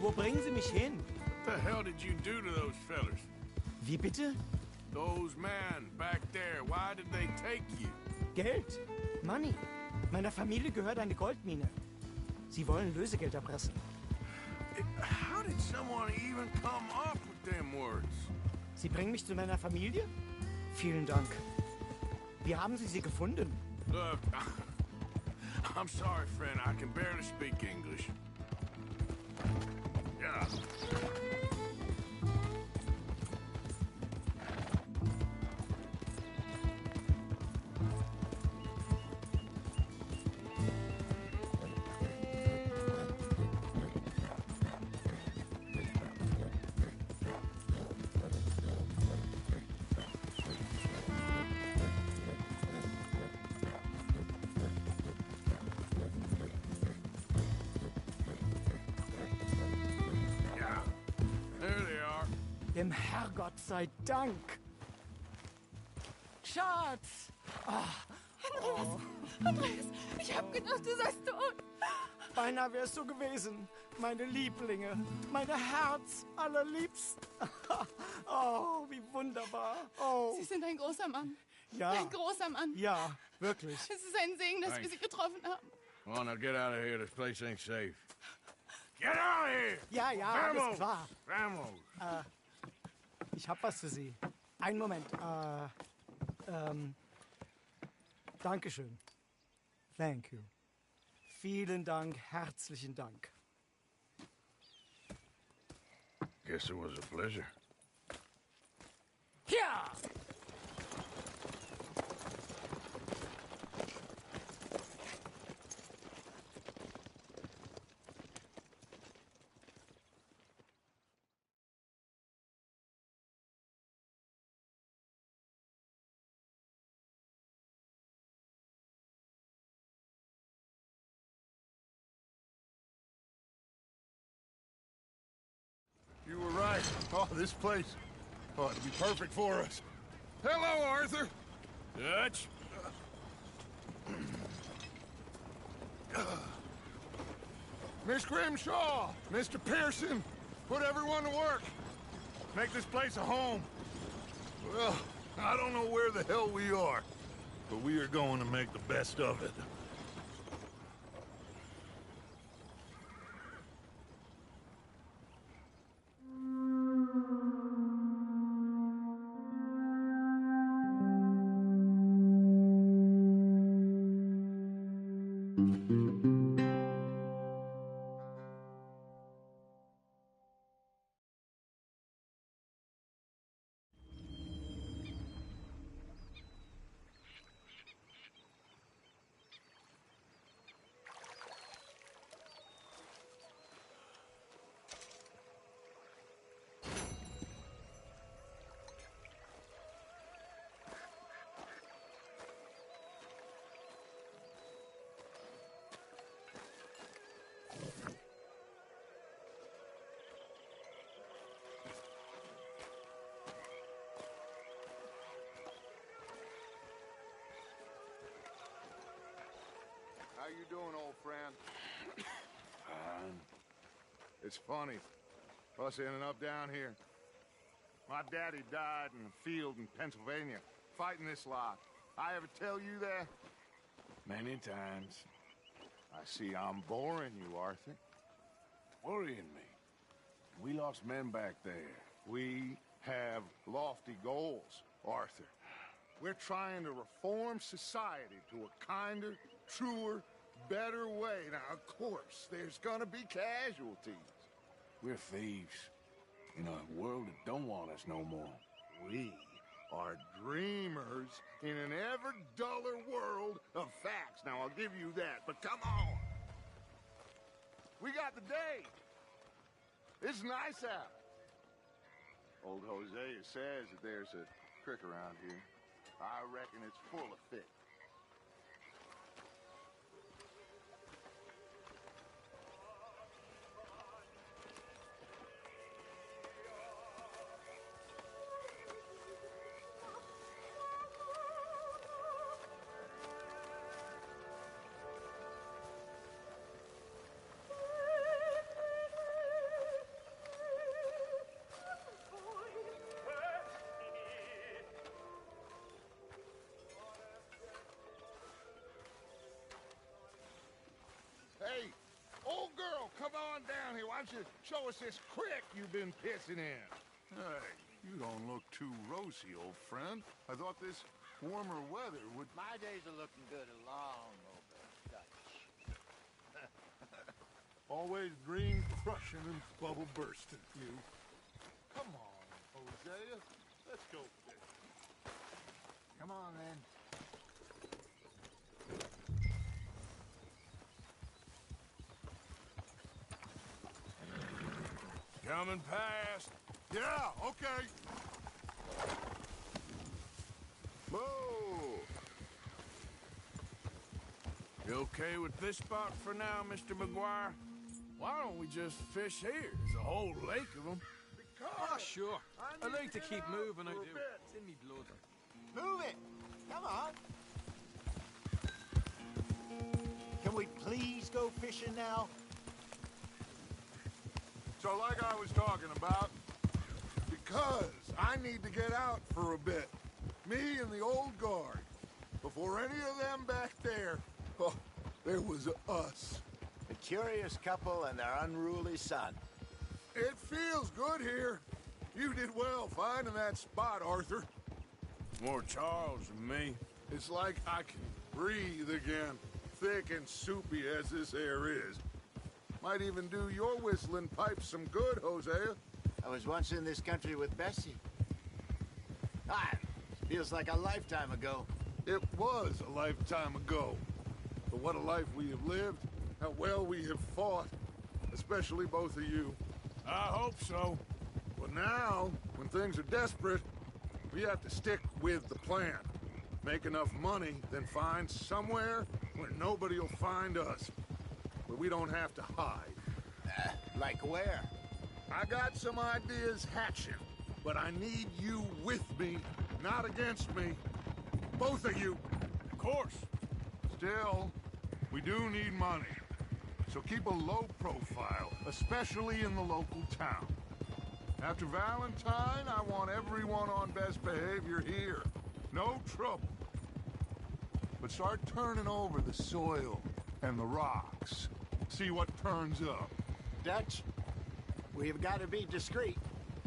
[SPEAKER 10] Wo bringen Sie mich hin?
[SPEAKER 1] What the hell did you do to those fellers?
[SPEAKER 10] Wie bitte?
[SPEAKER 1] Those men back there, why did they take you?
[SPEAKER 10] Geld. Money. Meiner Familie gehört eine Goldmine. Sie wollen Lösegeld erpressen.
[SPEAKER 1] How did someone even come up with them words?
[SPEAKER 10] Sie bringen mich zu meiner Familie? Vielen Dank. Wie haben Sie sie gefunden?
[SPEAKER 1] Look, I'm sorry, friend. I can barely speak English. Yeah.
[SPEAKER 10] Dem Herrgott sei Dank. Schatz!
[SPEAKER 12] Andreas! Andreas! Ich hab gedacht, du seist tot!
[SPEAKER 10] Beinahe wär's so gewesen. Meine Lieblinge. Meine Herz allerliebsten. Oh, wie wunderbar. Oh.
[SPEAKER 12] Sie sind ein großer Mann.
[SPEAKER 10] Ja.
[SPEAKER 12] Ein großer Mann.
[SPEAKER 10] Ja, wirklich.
[SPEAKER 12] Es ist ein Segen, dass wir Sie getroffen haben.
[SPEAKER 1] Come on, now get out of here. This place ain't safe. Get out of here!
[SPEAKER 10] Ja, ja,
[SPEAKER 1] Vamos!
[SPEAKER 10] alles klar.
[SPEAKER 1] Vamos!
[SPEAKER 10] Ich hab was für Sie. Einen Moment. Dankeschön. Thank you. Vielen Dank, herzlichen Dank.
[SPEAKER 1] Guess it was a pleasure.
[SPEAKER 10] Ja!
[SPEAKER 9] You were right. Oh, this place ought to be perfect for us. Hello, Arthur.
[SPEAKER 1] Dutch?
[SPEAKER 9] Miss Grimshaw, Mr. Pearson, put everyone to work. Make this place a home. Well, I don't know where the hell we are, but we are going to make the best of it. doing, old friend?
[SPEAKER 1] Fine.
[SPEAKER 9] It's funny. Us ending up down here. My daddy died in a field in Pennsylvania, fighting this lot. I ever tell you that?
[SPEAKER 1] Many times.
[SPEAKER 9] I see I'm boring you, Arthur.
[SPEAKER 1] Worrying me. We lost men back there.
[SPEAKER 9] We have lofty goals, Arthur. We're trying to reform society to a kinder, truer, better way. Now, of course, there's gonna be casualties.
[SPEAKER 1] We're thieves. In a world that don't want us no more.
[SPEAKER 9] We are dreamers in an ever duller world of facts. Now, I'll give you that, but come on. We got the day. It's nice out. Old Hosea says that there's a creek around here. I reckon it's full of fish. Hey, old girl, come on down here. Why don't you show us this creek you've been pissing in?
[SPEAKER 14] Hey, you don't look too rosy, old friend. I thought this warmer weather would...
[SPEAKER 10] My days are looking good along over Dutch.
[SPEAKER 14] Always dream crushing and bubble bursting, you. Come on, Hosea. Let's go fishing.
[SPEAKER 10] Come on, then.
[SPEAKER 1] Coming past.
[SPEAKER 14] Yeah, okay.
[SPEAKER 9] Whoa!
[SPEAKER 1] You okay with this spot for now, Mr. McGuire? Why don't we just fish here? There's a whole lake of them.
[SPEAKER 2] Oh, sure. I like to keep moving, I do. It's in me blood.
[SPEAKER 10] Move it! Come on! Can we please go fishing now?
[SPEAKER 9] So like I was talking about, because I need to get out for a bit. Me and the old guard. Before any of them back there, oh, there was us.
[SPEAKER 10] A curious couple and their unruly son.
[SPEAKER 9] It feels good here. You did well finding that spot, Arthur.
[SPEAKER 1] More Charles than me.
[SPEAKER 9] It's like I can breathe again, thick and soupy as this air is. Might even do your whistling pipes some good, Hosea.
[SPEAKER 10] I was once in this country with Bessie. Feels like a lifetime ago.
[SPEAKER 9] It was a lifetime ago. But what a life we have lived, how well we have fought, especially both of you.
[SPEAKER 1] I hope so.
[SPEAKER 9] But now, when things are desperate, we have to stick with the plan. Make enough money, then find somewhere where nobody will find us. Where we don't have to hide.
[SPEAKER 10] Like where?
[SPEAKER 9] I got some ideas hatching, but I need you with me, not against me. Both of you.
[SPEAKER 1] Of course.
[SPEAKER 9] Still, we do need money. So keep a low profile, especially in the local town. After Valentine, I want everyone on best behavior here. No trouble. But start turning over the soil and the rocks. See what turns up.
[SPEAKER 10] Dutch, we've got to be discreet.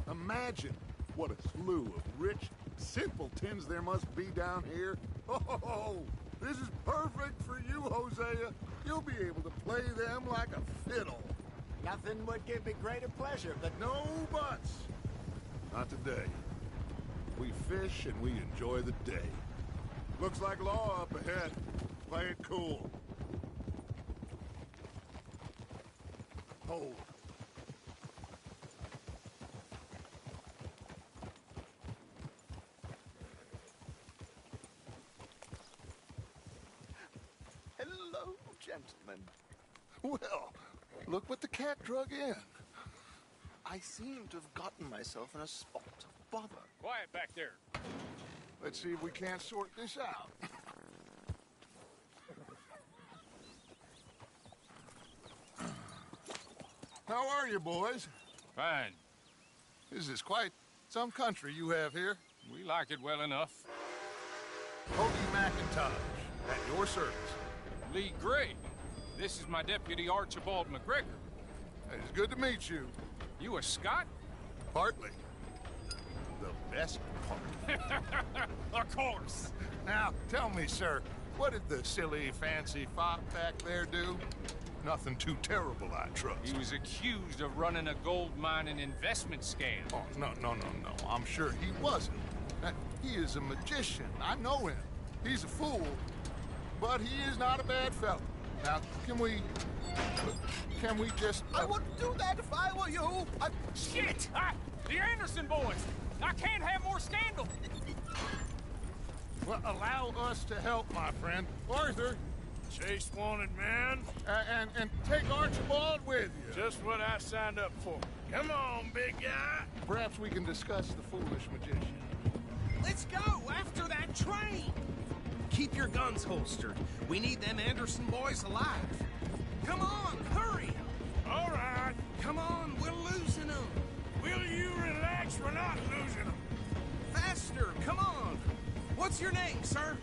[SPEAKER 9] Imagine what a slew of rich simpletons there must be down here. Oh, this is perfect for you, Hosea. You'll be able to play them like a fiddle.
[SPEAKER 10] Nothing would give me greater pleasure, but...
[SPEAKER 9] No buts. Not today. We fish and we enjoy the day. Looks like law up ahead. Play it cool. Hold.
[SPEAKER 11] Hello, gentlemen.
[SPEAKER 9] Well, look what the cat drug in.
[SPEAKER 11] I seem to have gotten myself in a spot of bother.
[SPEAKER 2] Quiet back there.
[SPEAKER 9] Let's see if we can't sort this out. How are you, boys?
[SPEAKER 15] Fine.
[SPEAKER 9] This is quite some country you have here.
[SPEAKER 15] We like it well enough.
[SPEAKER 9] Cody McIntosh, at your service.
[SPEAKER 15] Lee Gray. This is my deputy, Archibald McGregor.
[SPEAKER 9] It's good to meet you.
[SPEAKER 15] You a Scot?
[SPEAKER 9] Partly. The best part.
[SPEAKER 15] Of course.
[SPEAKER 9] Now, tell me, sir, what did the silly, fancy fop back there do? Nothing too terrible, I trust.
[SPEAKER 15] He was accused of running a gold mine and investment scam.
[SPEAKER 9] Oh, no. I'm sure he wasn't. He is a magician. I know him. He's a fool, but he is not a bad fellow. Now, can we just...
[SPEAKER 5] I wouldn't do that if I were you.
[SPEAKER 15] Shit! The Anderson boys! I can't have more scandal!
[SPEAKER 9] Well, allow us to help, my friend. Arthur!
[SPEAKER 1] Chase wanted man.
[SPEAKER 9] And take Archibald with you.
[SPEAKER 1] Just what I signed up for. Come on, big guy.
[SPEAKER 9] Perhaps we can discuss the foolish magician.
[SPEAKER 5] Let's go after that train. Keep your guns holstered. We need them Anderson boys alive. Come on, hurry.
[SPEAKER 1] All right.
[SPEAKER 5] Come on, we're losing them.
[SPEAKER 1] Will you relax? We're not losing them.
[SPEAKER 5] Faster, come on. What's your name, sir?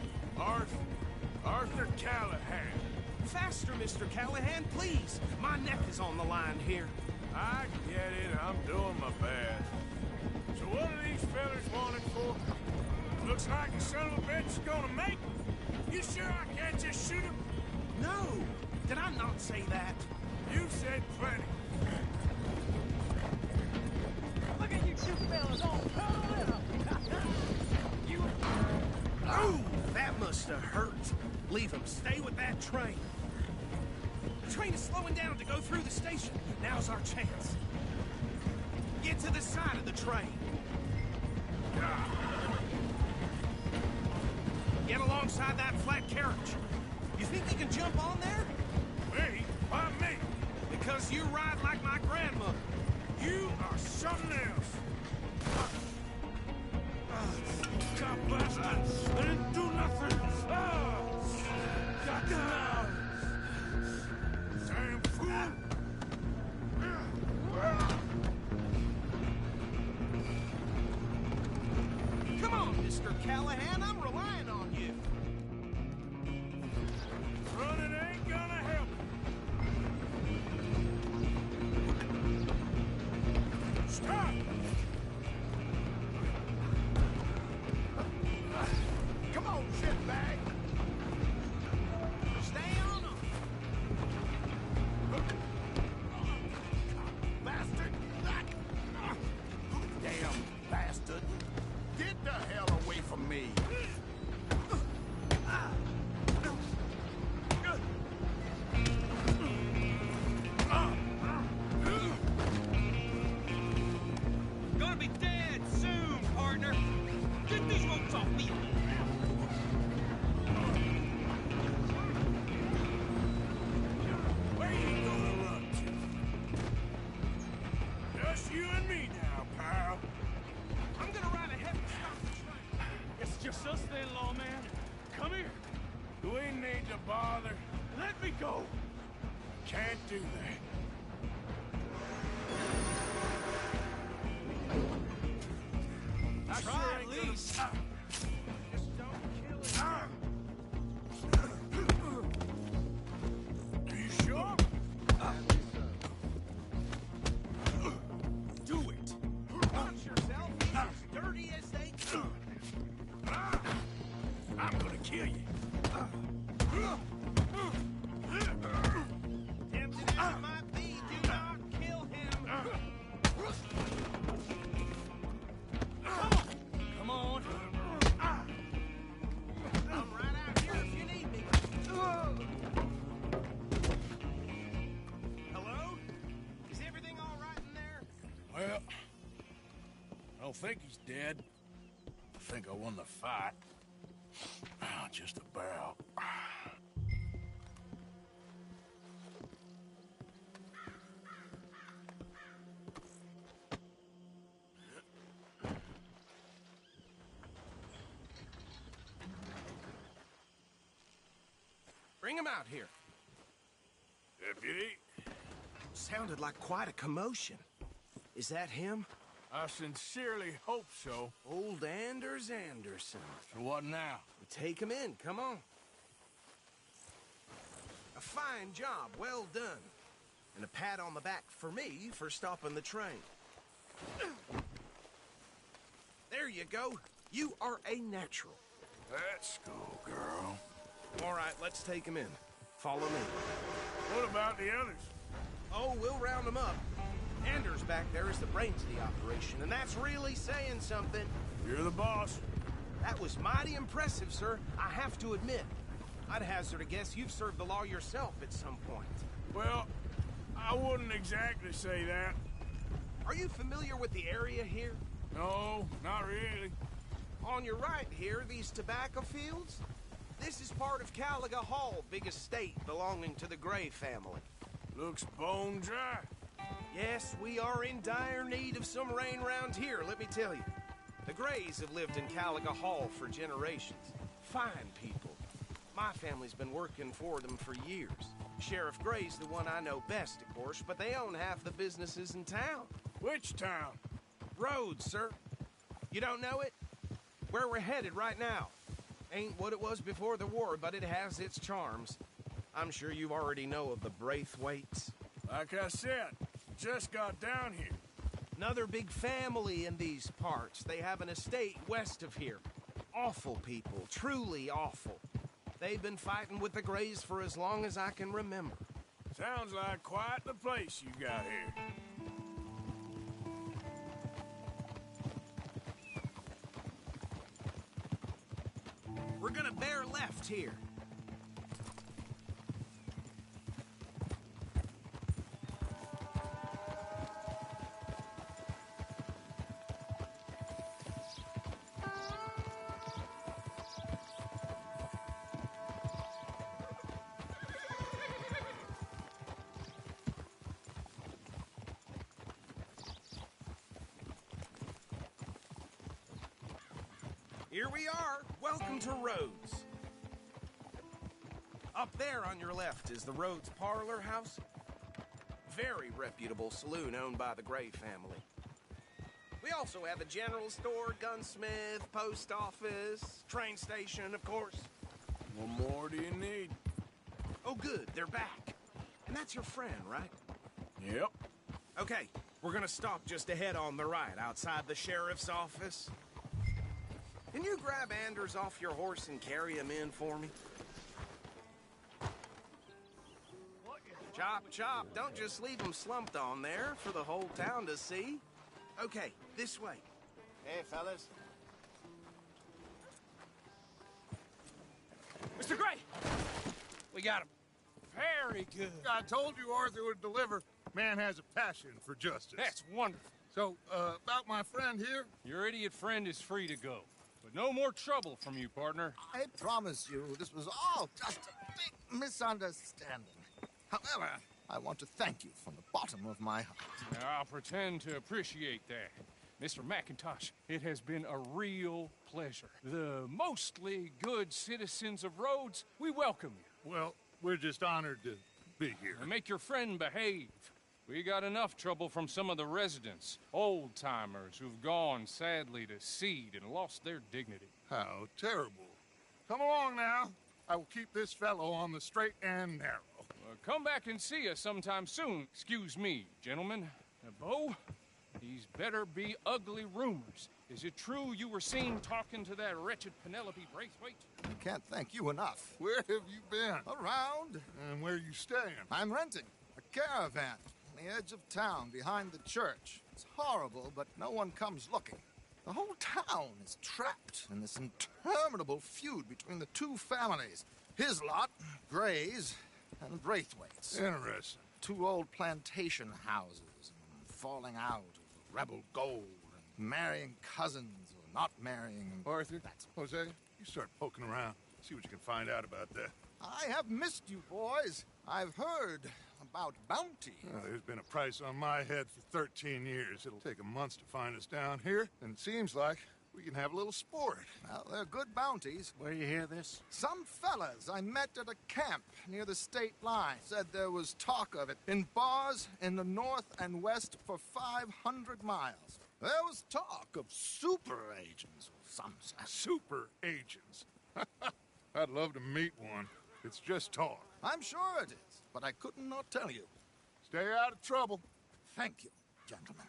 [SPEAKER 1] Arthur Callahan.
[SPEAKER 5] Faster, Mr. Callahan, please. My neck is on the line here.
[SPEAKER 1] I get it. I'm doing my best. So what are these fellas wanted for? Looks like the son of a bitch is gonna make it. You sure I can't just shoot him?
[SPEAKER 5] No. Did I not say that?
[SPEAKER 1] You said plenty.
[SPEAKER 8] Look at you two fellas all cuddled up. You...
[SPEAKER 5] Oh, that must have hurt. Leave him. Stay with that train. The train is slowing down to go through the station. Now's our chance. Get to the side of the train. Get alongside that flat carriage. You think you can jump on there?
[SPEAKER 1] Me? Why me?
[SPEAKER 5] Because you ride like my grandmother.
[SPEAKER 1] You are something else. God bless us. I didn't do nothing. Damn fool.
[SPEAKER 5] Come on, Mr. Callahan. I'm relying on you.
[SPEAKER 1] Running ain't gonna help. Stop!
[SPEAKER 5] Come on, shitbag. Stay on them. Bastard! Damn bastard! Get the hell away from me! Gonna be dead soon, partner. Get these ropes off me.
[SPEAKER 1] Where you gonna run to? Just you and me now, pal.
[SPEAKER 5] I'm gonna ride ahead and stop the train.
[SPEAKER 8] It's just us then, lawman. Come here.
[SPEAKER 1] Do we need to bother?
[SPEAKER 8] Let me go.
[SPEAKER 1] Can't do that.
[SPEAKER 5] Try at least. Just don't kill it.
[SPEAKER 1] Are you sure?
[SPEAKER 5] Do it. Watch yourself. He's as dirty as they come.
[SPEAKER 1] I'm gonna kill you.
[SPEAKER 5] Tempted as it might be, do not kill him. Come on. I'm right out here if you need me. Hello? Is everything all right in there?
[SPEAKER 1] Well, I don't think he's dead. I think I won the fight. Just about.
[SPEAKER 5] Bring him out here.
[SPEAKER 1] Deputy,
[SPEAKER 5] Sounded like quite a commotion. Is that him?
[SPEAKER 1] I sincerely hope so.
[SPEAKER 5] Old Anders Anderson.
[SPEAKER 1] So what now?
[SPEAKER 5] Take him in, come on. A fine job, well done. And a pat on the back for me for stopping the train. There you go. You are a natural.
[SPEAKER 1] Let's go, girl.
[SPEAKER 5] All right, let's take him in. Follow me.
[SPEAKER 1] What about the others?
[SPEAKER 5] Oh, we'll round them up. Anders back there is the brains of the operation, and that's really saying something.
[SPEAKER 1] You're the boss.
[SPEAKER 5] That was mighty impressive, sir. I have to admit. I'd hazard a guess you've served the law yourself at some point.
[SPEAKER 1] Well, I wouldn't exactly say that.
[SPEAKER 5] Are you familiar with the area here?
[SPEAKER 1] No, not really.
[SPEAKER 5] On your right here, these tobacco fields? This is part of Caliga Hall, big estate belonging to the Gray family.
[SPEAKER 1] Looks bone dry.
[SPEAKER 5] Yes, we are in dire need of some rain round here, let me tell you. The Grays have lived in Caliga Hall for generations. Fine people. My family's been working for them for years. Sheriff Gray's the one I know best, of course, but they own half the businesses in town.
[SPEAKER 1] Which town?
[SPEAKER 5] Rhodes, sir. You don't know it? Where we're headed right now. Ain't what it was before the war, but it has its charms. I'm sure you already know of the Braithwaites.
[SPEAKER 1] Like I said, just got down here.
[SPEAKER 5] Another big family in these parts. They have an estate west of here. Awful people, truly awful. They've been fighting with the Grays for as long as I can remember.
[SPEAKER 1] Sounds like quite the place you got here.
[SPEAKER 5] We're gonna bear left here. Here we are. Welcome to Rhodes. Up there on your left is the Rhodes Parlor House. Very reputable saloon owned by the Gray family. We also have a general store, gunsmith, post office, train station, of course.
[SPEAKER 1] What more do you need?
[SPEAKER 5] Oh, good. They're back. And that's your friend, right?
[SPEAKER 1] Yep.
[SPEAKER 5] Okay, we're gonna stop just ahead on the right, outside the sheriff's office. Can you grab Anders off your horse and carry him in for me? Chop, chop. Don't just leave him slumped on there for the whole town to see. Okay, this way.
[SPEAKER 10] Hey, fellas.
[SPEAKER 15] Mr. Gray! We got him. Very good.
[SPEAKER 14] I told you Arthur would deliver. Man has a passion for justice.
[SPEAKER 15] That's wonderful.
[SPEAKER 14] So, about my friend here?
[SPEAKER 15] Your idiot friend is free to go. But no more trouble from you, partner.
[SPEAKER 16] I promise you, this was all just a big misunderstanding. However, I want to thank you from the bottom of my heart.
[SPEAKER 15] Now, I'll pretend to appreciate that. Mr. McIntosh, it has been a real pleasure. The mostly good citizens of Rhodes, we welcome you.
[SPEAKER 14] Well, we're just honored to be here.
[SPEAKER 15] And make your friend behave. We got enough trouble from some of the residents, old-timers who've gone, sadly, to seed and lost their dignity.
[SPEAKER 14] How terrible. Come along now. I will keep this fellow on the straight and narrow.
[SPEAKER 15] Come back and see us sometime soon. Excuse me, gentlemen. Bo, these better be ugly rumors. Is it true you were seen talking to that wretched Penelope Braithwaite?
[SPEAKER 16] I can't thank you enough.
[SPEAKER 14] Where have you been?
[SPEAKER 16] Around.
[SPEAKER 14] And where are you staying?
[SPEAKER 16] I'm renting a caravan on the edge of town behind the church. It's horrible, but no one comes looking. The whole town is trapped in this interminable feud between the two families. His lot, Gray's, and Braithwaite's.
[SPEAKER 14] Interesting.
[SPEAKER 16] Two old plantation houses, and falling out of rebel gold, and marrying cousins or not marrying. And
[SPEAKER 14] Arthur, Jose, you start poking around. See what you can find out about that.
[SPEAKER 16] I have missed you, boys. I've heard about bounty.
[SPEAKER 14] There's been a price on my head for 13 years. It'll take a month to find us down here, and it seems like
[SPEAKER 9] We can have a little sport.
[SPEAKER 16] Well, they're good bounties.
[SPEAKER 10] Where you hear this?
[SPEAKER 16] Some fellas I met at a camp near the state line said there was talk of it in bars in the north and west for 500 miles. There was talk of super agents or some such.
[SPEAKER 9] Super agents. I'd love to meet one. It's just talk.
[SPEAKER 16] I'm sure it is, but I could not tell you.
[SPEAKER 9] Stay out of trouble.
[SPEAKER 16] Thank you, gentlemen.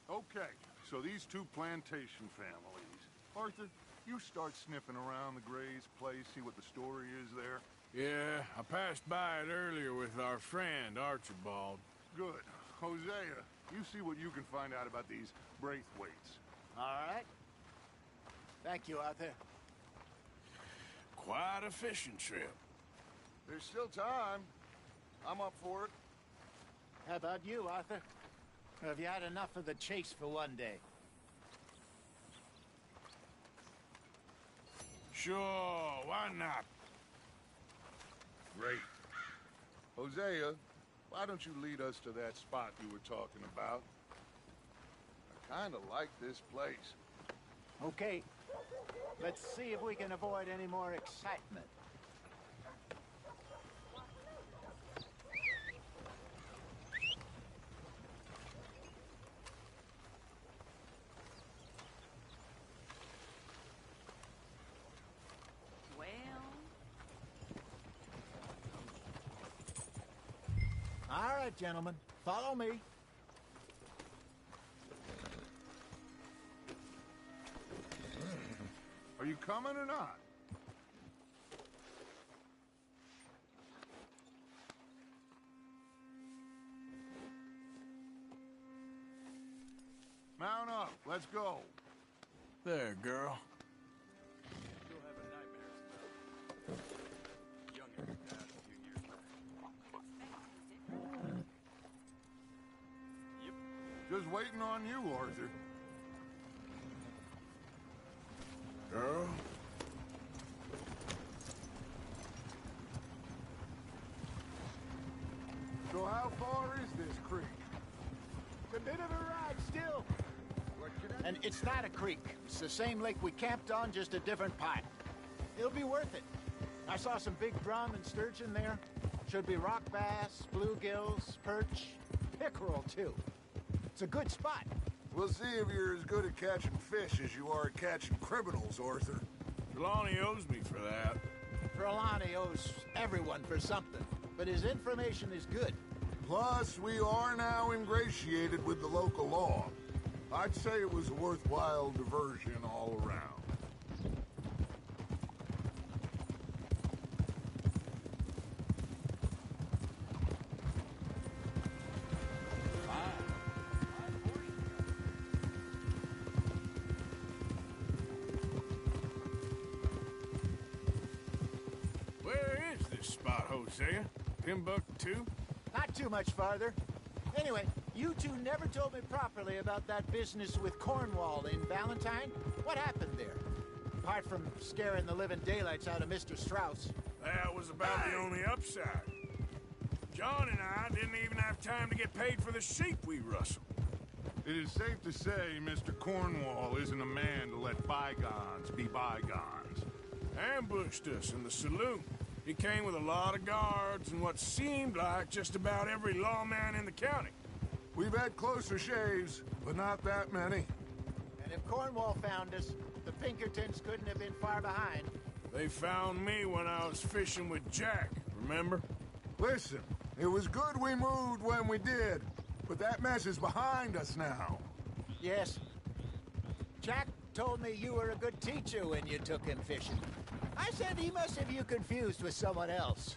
[SPEAKER 9] Okay, so these two plantation families. Arthur, you start sniffing around the Gray's place, see what the story is there.
[SPEAKER 1] Yeah, I passed by it earlier with our friend, Archibald.
[SPEAKER 9] Good. Hosea, you see what you can find out about these Braithwaites.
[SPEAKER 10] All right. Thank you, Arthur.
[SPEAKER 1] Quite a fishing trip.
[SPEAKER 9] There's still time. I'm up for it.
[SPEAKER 10] How about you, Arthur? Or have you had enough of the chase for one day?
[SPEAKER 1] Sure, why not?
[SPEAKER 9] Great. Hosea, why don't you lead us to that spot you were talking about? I kind of like this place.
[SPEAKER 10] Okay. Let's see if we can avoid any more excitement. All right, gentlemen, follow me.
[SPEAKER 9] Are you coming or not? Mount up. Let's go.
[SPEAKER 1] There, girl.
[SPEAKER 13] Still having nightmares about young Eric died a few years back. Yep.
[SPEAKER 9] Just waiting on you, Arthur.
[SPEAKER 1] Girl?
[SPEAKER 9] So how far is this creek?
[SPEAKER 10] It's a bit of a ride still. And it's not a creek. It's the same lake we camped on, just a different part. It'll be worth it. I saw some big drum and sturgeon there. Should be rock bass, bluegills, perch, pickerel, too. It's a good spot.
[SPEAKER 9] We'll see if you're as good at catching fish as you are at catching criminals, Arthur.
[SPEAKER 1] Trelawney owes me for that.
[SPEAKER 10] Trelawney owes everyone for something, but his information is good.
[SPEAKER 9] Plus, we are now ingratiated with the local law. I'd say it was a worthwhile diversion all around.
[SPEAKER 1] Where is this spot, Hosea? Timbuktu?
[SPEAKER 10] Not too much farther. Anyway, you two never told me properly about that business with Cornwall in Valentine. What happened there? Apart from scaring the living daylights out of Mr. Strauss.
[SPEAKER 1] That was about the only upside. John and I didn't even have time to get paid for the sheep we rustled.
[SPEAKER 9] It is safe to say Mr. Cornwall isn't a man to let bygones be bygones.
[SPEAKER 1] Ambushed us in the saloon. He came with a lot of guards and what seemed like just about every lawman in the county.
[SPEAKER 9] We've had closer shaves, but not that many.
[SPEAKER 10] And if Cornwall found us, the Pinkertons couldn't have been far behind.
[SPEAKER 1] They found me when I was fishing with Jack, remember?
[SPEAKER 9] Listen, it was good we moved when we did, but that mess is behind us now.
[SPEAKER 10] Yes. Jack told me you were a good teacher when you took him fishing. I said he must have you confused with someone else.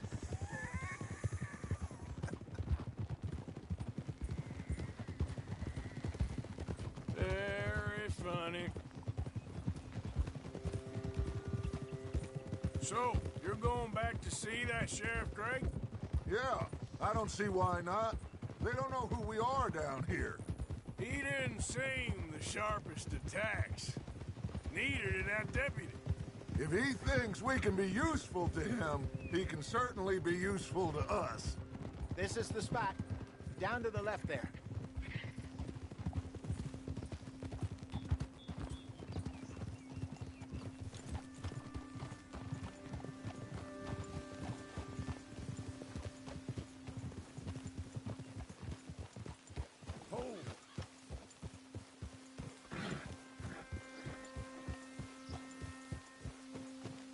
[SPEAKER 1] Very funny. So, you're going back to see that Sheriff Gray?
[SPEAKER 9] Yeah, I don't see why not. They don't know who we are down here.
[SPEAKER 1] He didn't seem the sharpest attacks. Neither did that deputy.
[SPEAKER 9] If he thinks we can be useful to him, he can certainly be useful to us.
[SPEAKER 10] This is the spot. Down to the left there.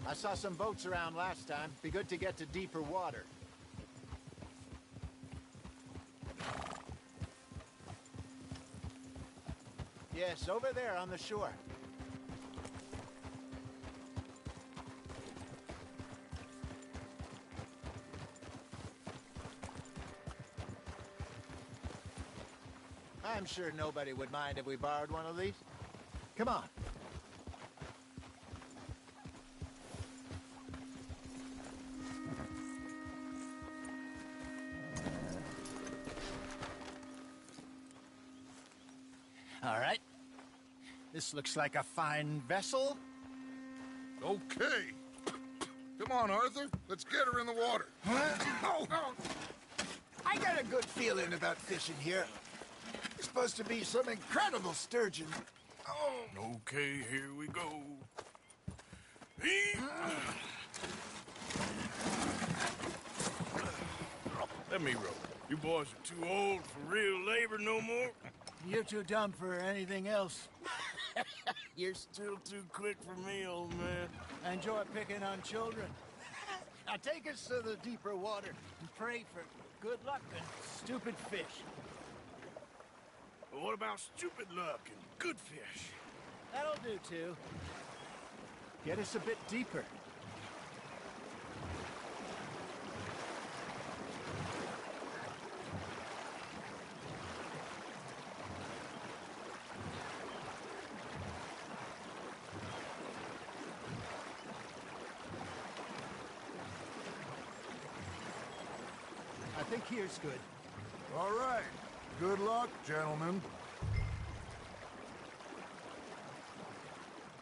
[SPEAKER 10] I saw some boats around last time. Be good to get to deeper water. Yes, over there on the shore. I'm sure nobody would mind if we borrowed one of these. Come on. All right. This looks like a fine vessel.
[SPEAKER 9] Okay. Come on, Arthur. Let's get her in the water.
[SPEAKER 10] Oh, I got a good feeling about fishing here. It's supposed to be some incredible sturgeon.
[SPEAKER 1] Oh. Okay, here we go. Let me row. You boys are too old for real labor no more.
[SPEAKER 10] You're too dumb for anything else.
[SPEAKER 1] You're still too quick for me, old man.
[SPEAKER 10] I enjoy picking on children. Now take us to the deeper water and pray for good luck and stupid fish.
[SPEAKER 1] But what about stupid luck and good fish?
[SPEAKER 10] That'll do, too. Get us a bit deeper. I think here's good.
[SPEAKER 9] All right. Good luck, gentlemen.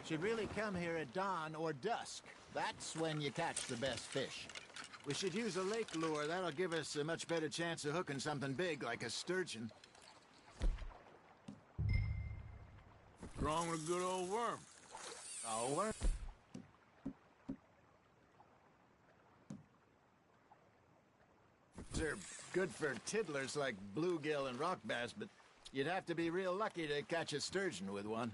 [SPEAKER 10] Should really come here at dawn or dusk. That's when you catch the best fish. We should use a lake lure. That'll give us a much better chance of hooking something big like a sturgeon.
[SPEAKER 1] What's wrong with a good old worm?
[SPEAKER 10] A worm? They're good for tiddlers like bluegill and rock bass, but you'd have to be real lucky to catch a sturgeon with one.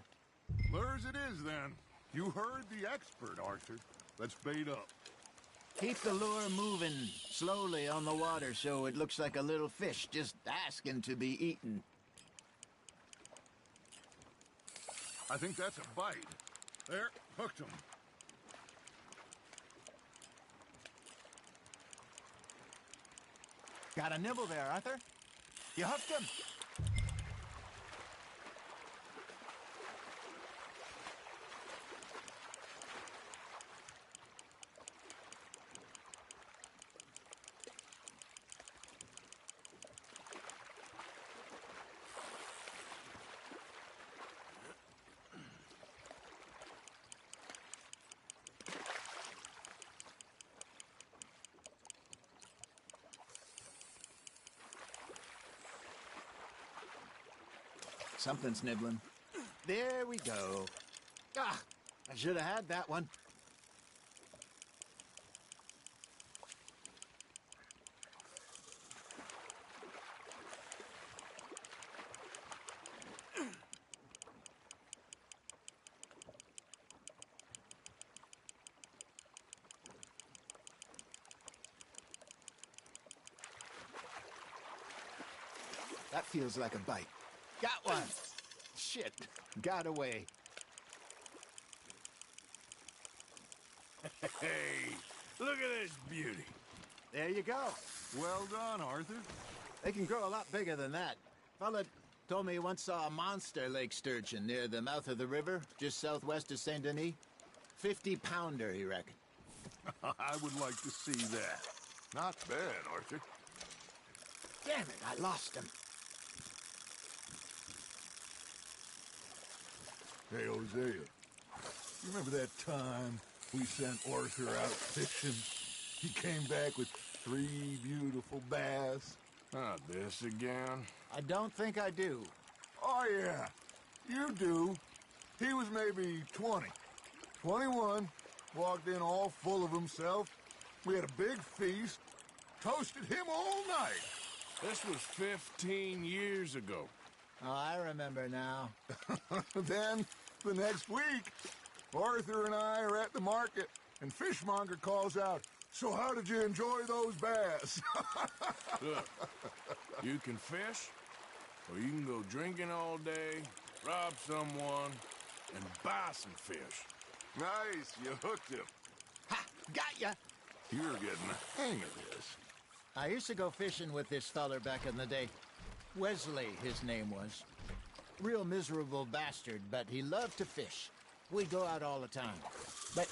[SPEAKER 9] Lures it is, then. You heard the expert, Arthur. Let's bait up.
[SPEAKER 10] Keep the lure moving slowly on the water so it looks like a little fish just asking to be eaten.
[SPEAKER 9] I think that's a bite. There, hooked him.
[SPEAKER 10] Got a nibble there, Arthur. You hooked him. Something's nibbling. There we go. Ah, I should have had that one. That feels like a bite. Got one! Shit, got away.
[SPEAKER 1] Hey, look at this beauty.
[SPEAKER 10] There you go.
[SPEAKER 9] Well done, Arthur.
[SPEAKER 10] They can grow a lot bigger than that. Fella told me he once saw a monster lake sturgeon near the mouth of the river, just southwest of Saint Denis. 50-pounder, he reckoned.
[SPEAKER 9] I would like to see that. Not bad, Arthur.
[SPEAKER 10] Damn it, I lost him.
[SPEAKER 9] Hey, Hosea. You remember that time
[SPEAKER 14] We sent Arthur out fishing. He came back with 3 beautiful bass.
[SPEAKER 1] Not this again.
[SPEAKER 10] I don't think I do.
[SPEAKER 14] Oh, yeah. You do. He was maybe 20. 21. Walked in all full of himself. We had a big feast. Toasted him all night.
[SPEAKER 1] This was 15 years ago.
[SPEAKER 10] Oh, I remember now.
[SPEAKER 14] Then, the next week, Arthur and I are at the market, and Fishmonger calls out, "So how did you enjoy those bass?"
[SPEAKER 1] Look, you can fish, or you can go drinking all day, rob someone, and buy some fish.
[SPEAKER 9] Nice, you hooked him.
[SPEAKER 10] Ha! Got ya!
[SPEAKER 14] You're getting the hang of this.
[SPEAKER 10] I used to go fishing with this feller back in the day. Wesley, his name was. Real miserable bastard, but he loved to fish. We'd go out all the time. But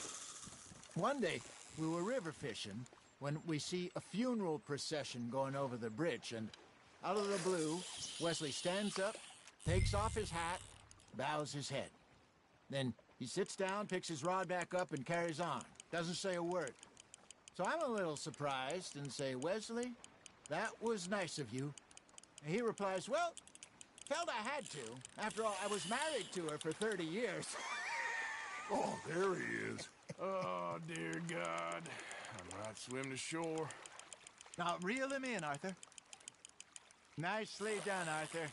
[SPEAKER 10] one day, we were river fishing when we see a funeral procession going over the bridge, and out of the blue, Wesley stands up, takes off his hat, bows his head. Then he sits down, picks his rod back up, and carries on. Doesn't say a word. So I'm a little surprised and say, "Wesley, that was nice of you." And he replies, "Well, felt I had to. After all, I was married to her for 30 years.
[SPEAKER 14] Oh, there he is.
[SPEAKER 1] Oh, dear God. I might swim to shore.
[SPEAKER 10] Now, reel him in, Arthur. Nicely done, Arthur.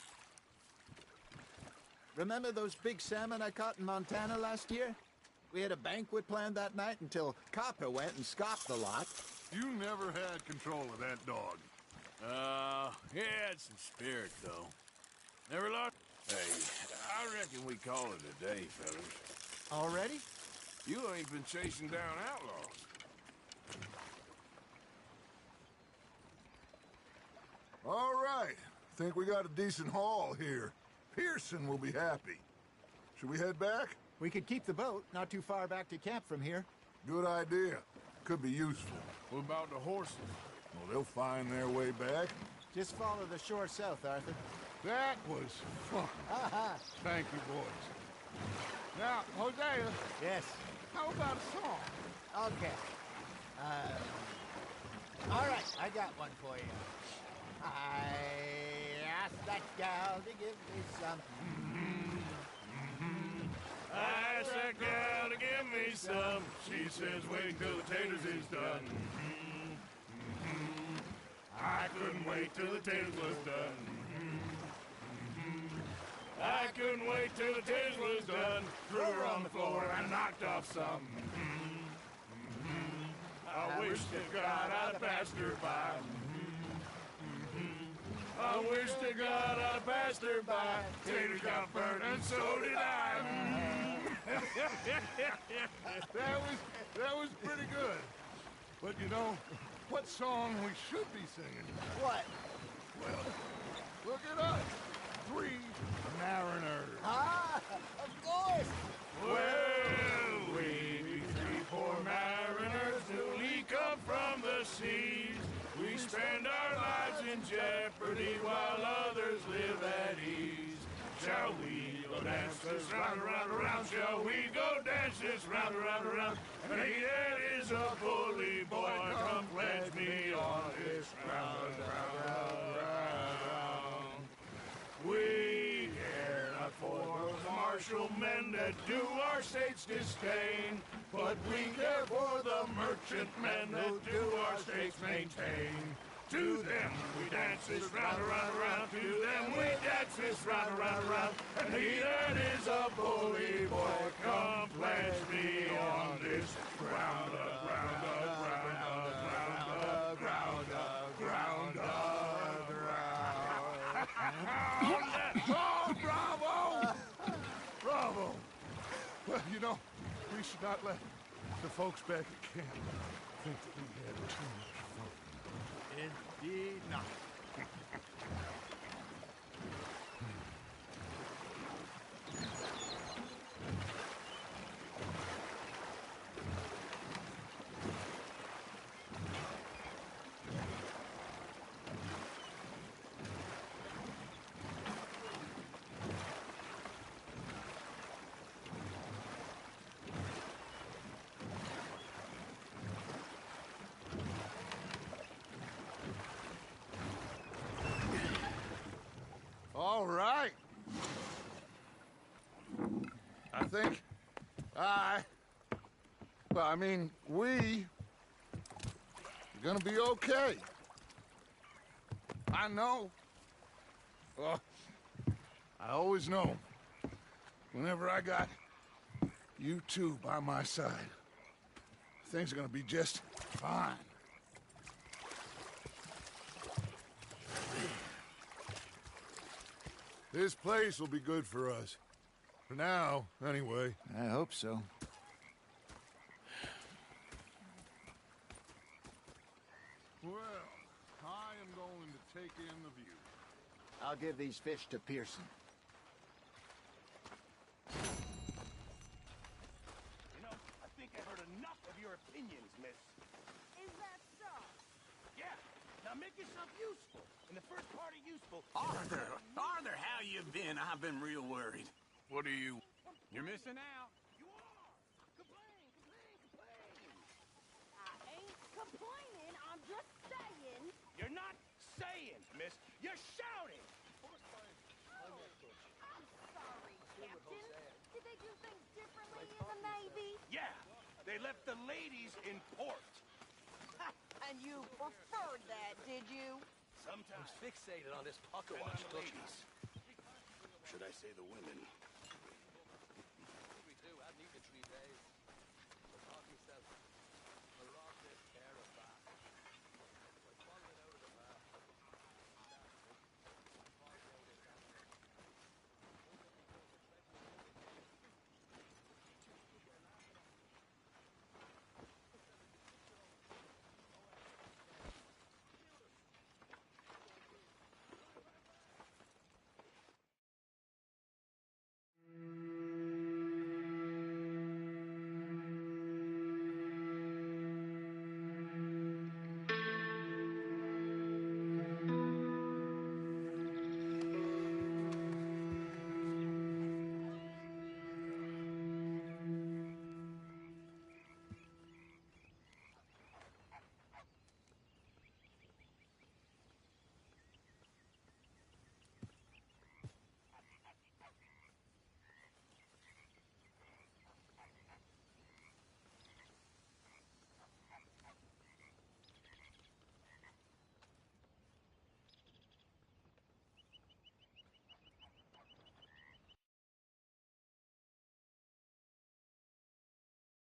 [SPEAKER 10] Remember those big salmon I caught in Montana last year? We had a banquet planned that night until Copper went and scoffed the lot.
[SPEAKER 14] You never had control of that dog.
[SPEAKER 1] He had some spirit, though. Never lost. Hey, I reckon we call it a day, fellas.
[SPEAKER 10] Already?
[SPEAKER 1] You ain't been chasing down outlaws.
[SPEAKER 14] All right. Think we got a decent haul here. Pearson will be happy. Should we head back?
[SPEAKER 10] We could keep the boat not too far back to camp from here.
[SPEAKER 14] Good idea. Could be useful.
[SPEAKER 1] What about the horses?
[SPEAKER 14] Well, they'll find their way back.
[SPEAKER 10] Just follow the shore south, Arthur.
[SPEAKER 14] That was fun. Thank you, boys. Now, Hosea.
[SPEAKER 10] Yes?
[SPEAKER 14] How about a song?
[SPEAKER 10] Okay. All right, I got one for you. I asked that gal to give me some.
[SPEAKER 1] I asked that gal to give me some. She says, wait till the taters is done. I couldn't wait till the taters was done. I couldn't wait till the taters was done. Threw her on the floor and knocked off some. I wish to God I'd passed her by. I wish to God I'd passed her by. Taters got burnt and so did I.
[SPEAKER 14] That was pretty good. But you know, what song we should be singing?
[SPEAKER 10] What?
[SPEAKER 14] Well, look it up. 3 Mariners.
[SPEAKER 10] Ah, of course.
[SPEAKER 1] Well, we be 3 poor mariners newly come from the seas. We spend our lives in jeopardy while others live at ease. Shall we go dance this round, around, around? Shall we go dance this round, around, around? And he that is a bully boy, come pledge me on this round, round, round, round. We care not for those martial men that do our state's disdain, but we care for the merchant men that do our state's maintain. To them we dance this round, around, around. To them we dance this round, around, around. And he that is a bully boy, come pledge me on this ground, ground, ground, ground, ground, ground, ground.
[SPEAKER 14] Oh, bravo! Bravo! Well, you know, we should not let the folks back at camp think that we had too much fun.
[SPEAKER 10] Indeed not.
[SPEAKER 9] All right. I think we are gonna be okay. I know. Well, I always know. Whenever I got you two by my side, things are gonna be just fine. This place will be good for us. For now, anyway.
[SPEAKER 10] I hope so.
[SPEAKER 9] Well, I am going to take in the view.
[SPEAKER 10] I'll give these fish to Pearson.
[SPEAKER 5] You know, I think I heard enough of your opinions, miss.
[SPEAKER 12] Is that so?
[SPEAKER 5] Yeah. Now make yourself useful. And the first part of useful...
[SPEAKER 17] Arthur, how you been? I've been real worried.
[SPEAKER 1] What are you?
[SPEAKER 17] You're missing out.
[SPEAKER 5] You are! Complain!
[SPEAKER 12] I ain't complaining, I'm just saying.
[SPEAKER 5] You're not saying, miss. You're shouting!
[SPEAKER 12] I'm sorry, Captain. Did they do things differently in the Navy?
[SPEAKER 5] Yeah, they left the ladies in port.
[SPEAKER 12] And you preferred that, did you?
[SPEAKER 5] Sometimes.
[SPEAKER 8] Fixated on this pucker
[SPEAKER 5] And on
[SPEAKER 8] watch,
[SPEAKER 5] the
[SPEAKER 8] don't you?
[SPEAKER 5] ladies. Should I say the women?